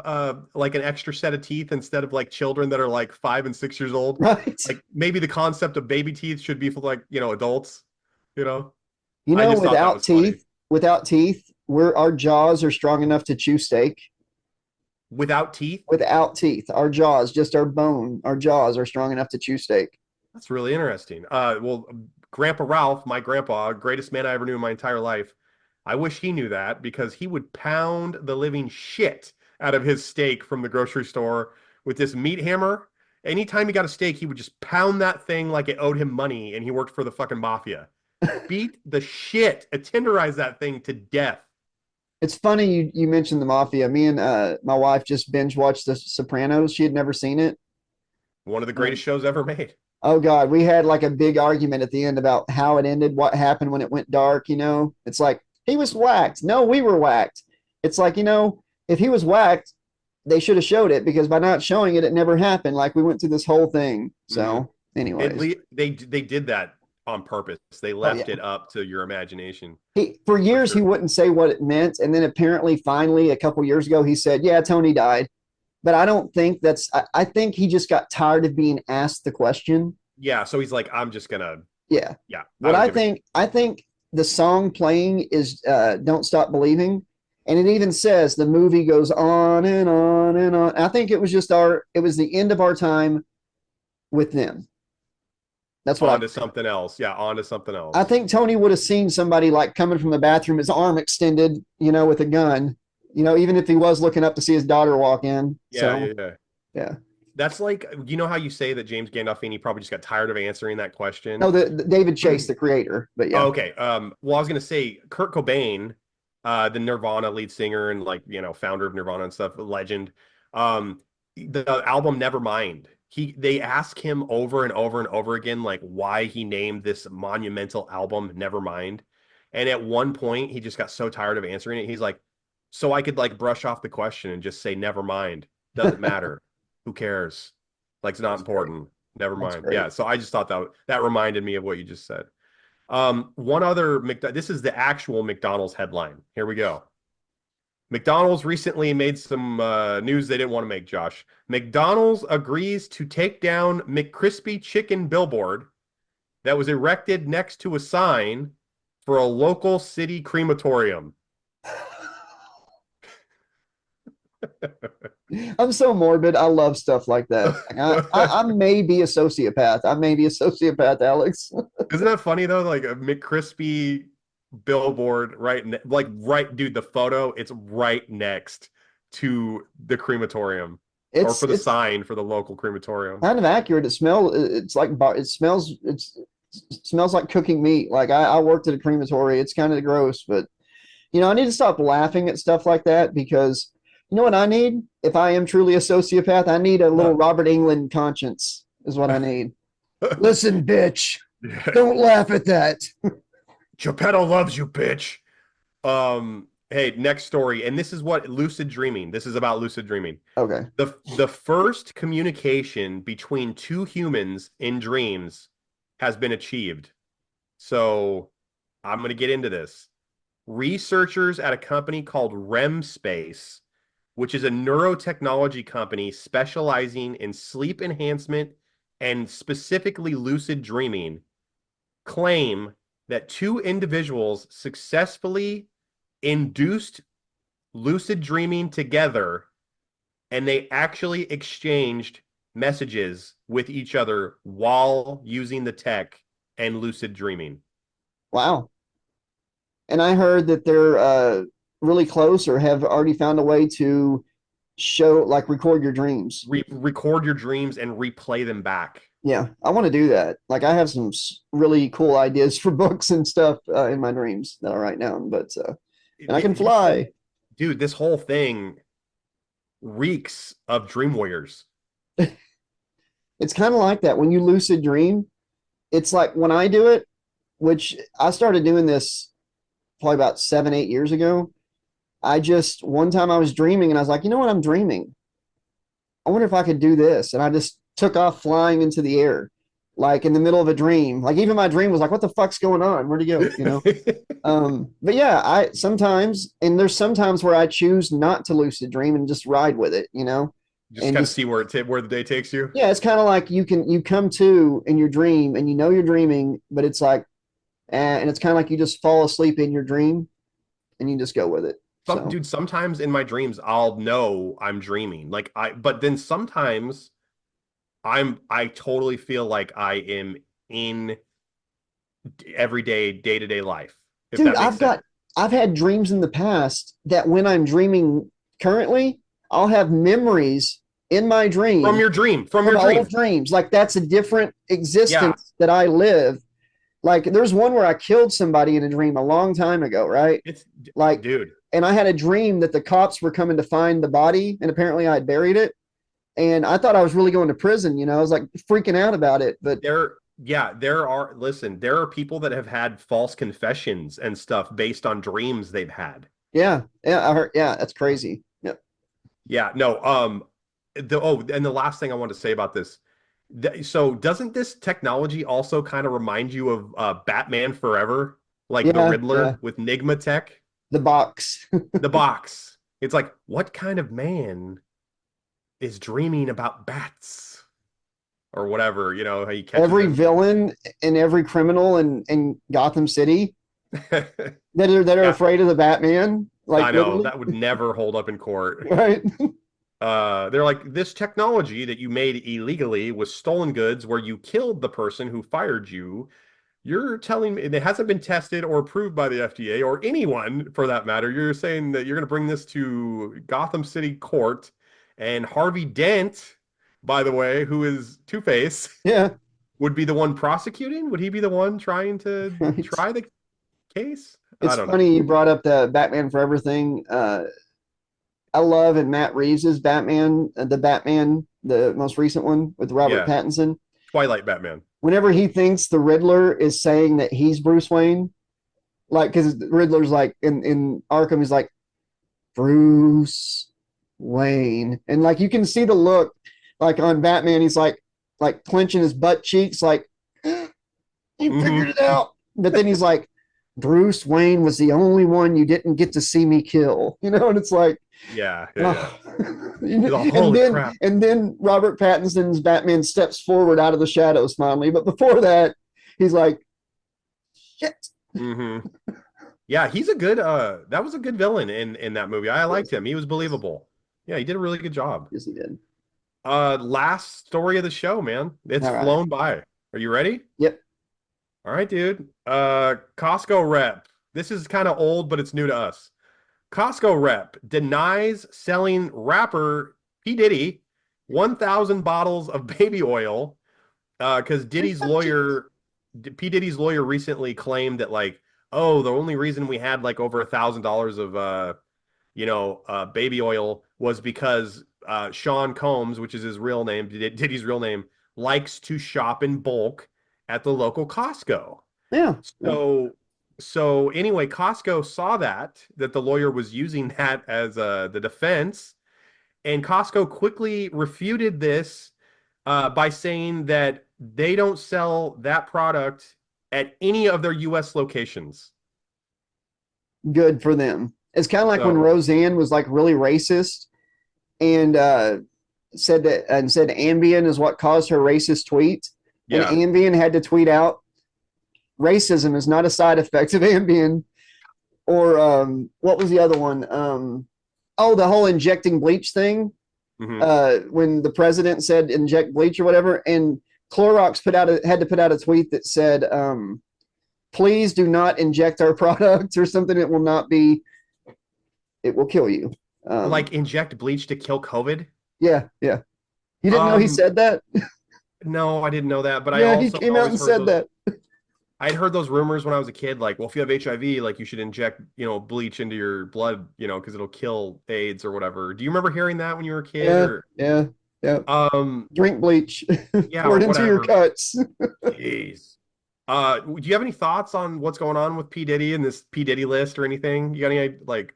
like an extra set of teeth instead of like children that are like 5 and 6 years old? Right. Like maybe the concept of baby teeth should be for like, adults, you know?" You I know, just thought that was funny. without teeth, our jaws are strong enough to chew steak. Without teeth? Without teeth, our jaws, just our bone, our jaws are strong enough to chew steak. That's really interesting. Well, Grandpa Ralph, my grandpa, greatest man I ever knew in my entire life. I wish he knew that because he would pound the living shit out of his steak from the grocery store with this meat hammer. Anytime he got a steak, he would just pound that thing like it owed him money and he worked for the fucking mafia. Beat the shit, tenderize that thing to death. It's funny you mentioned the mafia. Me and my wife just binge watched The Sopranos. She had never seen it. One of the greatest shows ever made. Oh God, we had like a big argument at the end about how it ended, what happened when it went dark, you know? It's like he was whacked. No, we were whacked. It's like, if he was whacked, they should have showed it because by not showing it, it never happened. Like we went through this whole thing. So, anyways, They did that on purpose. They left it up to your imagination. For years he wouldn't say what it meant, and then apparently, finally, a couple years ago, he said, "Yeah, Tony died." But I don't think that's. I think he just got tired of being asked the question. Yeah, so he's like, I'm just gonna. Yeah. Yeah. What I think the song playing is "Don't Stop Believing," and it even says the movie goes on and on and on. I think it was just it was the end of our time with them. That's what on to something else. Yeah, on to something else. I think Tony would have seen somebody like coming from the bathroom, his arm extended, with a gun, even if he was looking up to see his daughter walk in. Yeah. That's like, how you say that James Gandolfini probably just got tired of answering that question? No, the David Chase, the creator, but yeah. Oh, okay. Well, I was going to say Kurt Cobain, the Nirvana lead singer and founder of Nirvana and stuff, legend. The album Nevermind. They ask him over and over and over again, like why he named this monumental album Nevermind. And at one point, he just got so tired of answering it. He's like, so I could brush off the question and just say, never mind. Doesn't matter. Who cares? It's not important. Never mind. Yeah. So I just thought that reminded me of what you just said. One other, this is the actual McDonald's headline. Here we go. McDonald's recently made some news they didn't want to make, Josh. McDonald's agrees to take down McCrispy chicken billboard that was erected next to a sign for a local city crematorium. I'm so morbid. I love stuff like that. I may be a sociopath. Alex. Isn't that funny though? Like a McCrispy billboard, dude, the photo, it's right next to the crematorium or for the sign for the local crematorium. Kind of accurate. It smells like cooking meat. Like I worked at a crematory. It's kind of gross, but I need to stop laughing at stuff like that because you know what I need? If I am truly a sociopath, I need a little Robert Englund conscience is what I need. Listen, bitch, don't laugh at that. Geppetto loves you, bitch. Hey, next story, and this is what lucid dreaming. This is about lucid dreaming. Okay. The first communication between two humans in dreams has been achieved. So I'm going to get into this. Researchers at a company called REM Space, which is a neurotechnology company specializing in sleep enhancement and specifically lucid dreaming, claim that two individuals successfully induced lucid dreaming together, and they actually exchanged messages with each other while using the tech and lucid dreaming. Wow. And I heard that they're really close or have already found a way to show, like, record your dreams. Record your dreams and replay them back. Yeah, I want to do that. Like, I have some really cool ideas for books and stuff in my dreams that I write down, but and I can fly. Dude, this whole thing reeks of Dream Warriors. It's kind of like that when you lucid dream. It's like when I do it, which I started doing this probably about 7, 8 years ago. I just, one time I was dreaming and I was like, you know what? I'm dreaming. I wonder if I could do this. And I just took off flying into the air, like in the middle of a dream. Like even my dream was like, what the fuck's going on? Where'd he go? You know? But yeah, I sometimes, and there's sometimes where I choose not to lucid dream and just ride with it, you know? Just And kind of see where where the day takes you. yeah, it's kind of like you come to in your dream and you know you're dreaming, but it's like, and it's kind of like you just fall asleep in your dream and you just go with it. So Dude, sometimes in my dreams I'll know I'm dreaming. But then sometimes I totally feel like I am in everyday day-to-day life. If dude, that makes sense. I've had dreams in the past that when I'm dreaming currently, I'll have memories in my dream From your dream, from your my dream. old dreams. Like that's a different existence Yeah. that I live. Like there's one where I killed somebody in a dream a long time ago, right? It's Like, dude. and I had a dream that the cops were coming to find the body, and apparently I had buried it. And I thought I was really going to prison, you know, I was like freaking out about it. But There are people that have had false confessions and stuff based on dreams they've had. yeah, I heard, yeah, that's crazy. Yeah. Yeah, no, and the last thing I want to say about this, so doesn't this technology also kind of remind you of Batman Forever, like the Yeah, Riddler with Nigma tech? the box. The box. It's like, what kind of man is dreaming about bats or whatever? You know, how he catches Every them. villain and every criminal in Gotham City that are Yeah, afraid of the Batman. Like I know literally, that would never hold up in court. right? They're like, this technology that you made illegally was stolen goods where you killed the person who fired you. You're telling me it hasn't been tested or approved by the FDA or anyone for that matter. You're saying that you're going to bring this to Gotham City Court, and Harvey Dent, by the way, who is Two-Face, Yeah. would be the one prosecuting? Would he be the one trying to Right. try the case? It's I don't funny know. you brought up the Batman Forever thing. I love in Matt Reeves's Batman, the Batman, the most recent one with Robert Yeah, Pattinson. Twilight Batman. Whenever he thinks the Riddler is saying that he's Bruce Wayne, like because Riddler's like in Arkham, he's like Bruce Wayne, and like you can see the look, like on Batman, he's like clenching his butt cheeks, like you figured it out. But then he's like, Bruce Wayne was the only one you didn't get to see me kill, you know, and it's like, Yeah. and then crap. and then Robert Pattinson's Batman steps forward out of the shadows finally, but before that, he's like, shit. Mm-hmm. Yeah, he's a good that was a good villain in that movie. I liked him. He was believable. Yeah, he did a really good job. Yes, he did. Last story of the show, man. It's All right. flown by. Are you ready? Yep. All right, dude. Costco rep. This is kind of old, but it's new to us. Costco rep denies selling rapper P. Diddy 1,000 bottles of baby oil because P. Diddy's lawyer recently claimed that like, oh, the only reason we had like over $1,000 of baby oil was because Sean Combs, which is his real name, Diddy's real name, likes to shop in bulk at the local Costco. Yeah. So So anyway, Costco saw that the lawyer was using that as the defense, and Costco quickly refuted this by saying that they don't sell that product at any of their U.S. locations. Good for them. It's kind of like when So Roseanne was like really racist and said Ambien is what caused her racist tweet, and yeah, Ambien had to tweet out racism is not a side effect of Ambien. Or what was the other one? Oh, the whole injecting bleach thing. hmm When the president said inject bleach or whatever, and Clorox had to put out a tweet that said, please do not inject our product or something. It will not be, it will kill you. like inject bleach to kill COVID. Yeah, yeah. You didn't know he Um, said that? no, I didn't know that, but I Yeah, he also came out always and heard said those. that. I'd heard those rumors when I was a kid, like, well, if you have HIV, like you should inject, bleach into your blood, because it'll kill AIDS or whatever. Do you remember hearing that when you were a kid Yeah, or yeah, yeah. um Drink bleach, yeah, pour or it into your whatever. cuts. Jeez. Do you have any thoughts on what's going on with P. Diddy and this P. Diddy list or anything? You got any like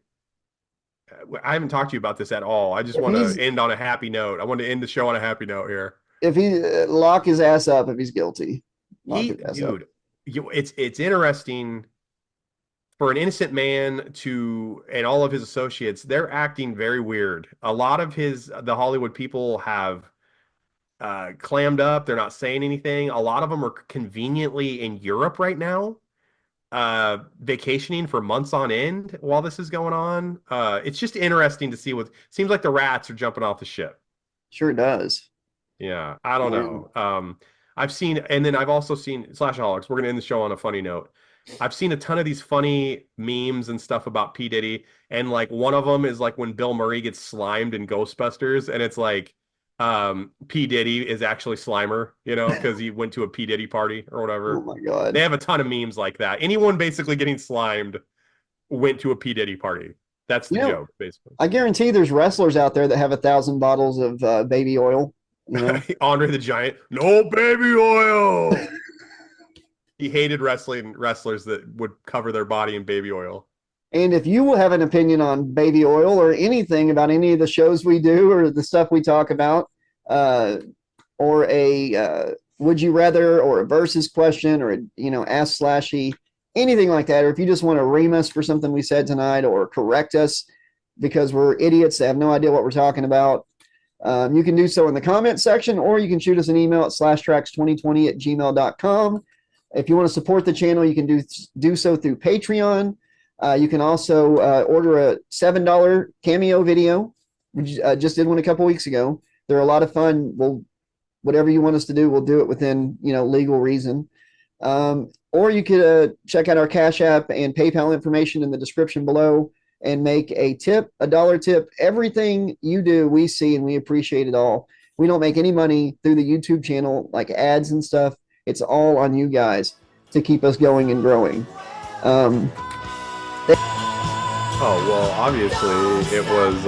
I haven't talked to you about this at all. I just If want to he's end on a happy note. I want to end the show on a happy note here. if he lock his ass up if he's guilty, lock his ass up. Dude, it's interesting for an innocent man to and all of his associates, they're acting very weird. A lot of the Hollywood people have clammed up. They're not saying anything. A lot of them are conveniently in Europe right now, vacationing for months on end while this is going on. It's just interesting to see what seems like the rats are jumping off the ship. Sure does. Yeah, I don't Um, know. I've seen, and then I've also seen Slashaholics. We're gonna end the show on a funny note. I've seen a ton of these funny memes and stuff about P. Diddy, and like one of them is like when Bill Murray gets slimed in Ghostbusters, and it's like P. Diddy is actually Slimer, because he went to a P. Diddy party or oh whatever. my They god. have a ton of memes like that. Anyone basically getting slimed went to a P. Diddy party. That's the You know, joke, basically. I guarantee there's wrestlers out there that have 1,000 bottles of baby oil. You know, Andre the Giant, no baby oil. He hated wrestlers that would cover their body in baby oil. and if you will have an opinion on baby oil or anything about any of the shows we do or the stuff we talk about, uh, or a would you rather or a versus question or ask Slashy, anything like that, or if you just want to ream us for something we said tonight or correct us because we're idiots that have no idea what we're talking about, you can do so in the comment section, or you can shoot us an email at slashtrax2020@gmail.com. If you want to support the channel, you can do so through Patreon. You can also order a $7 cameo video. We just did one a couple weeks ago. They're a lot of fun. Whatever you want us to do, we'll do it within legal reason. Or you could check out our Cash App and PayPal information in the description below and make a tip, a dollar tip. Everything you do, we see and we appreciate it all. We don't make any money through the YouTube channel, like ads and stuff. It's all on you guys to keep us going and growing. Oh, well, obviously it was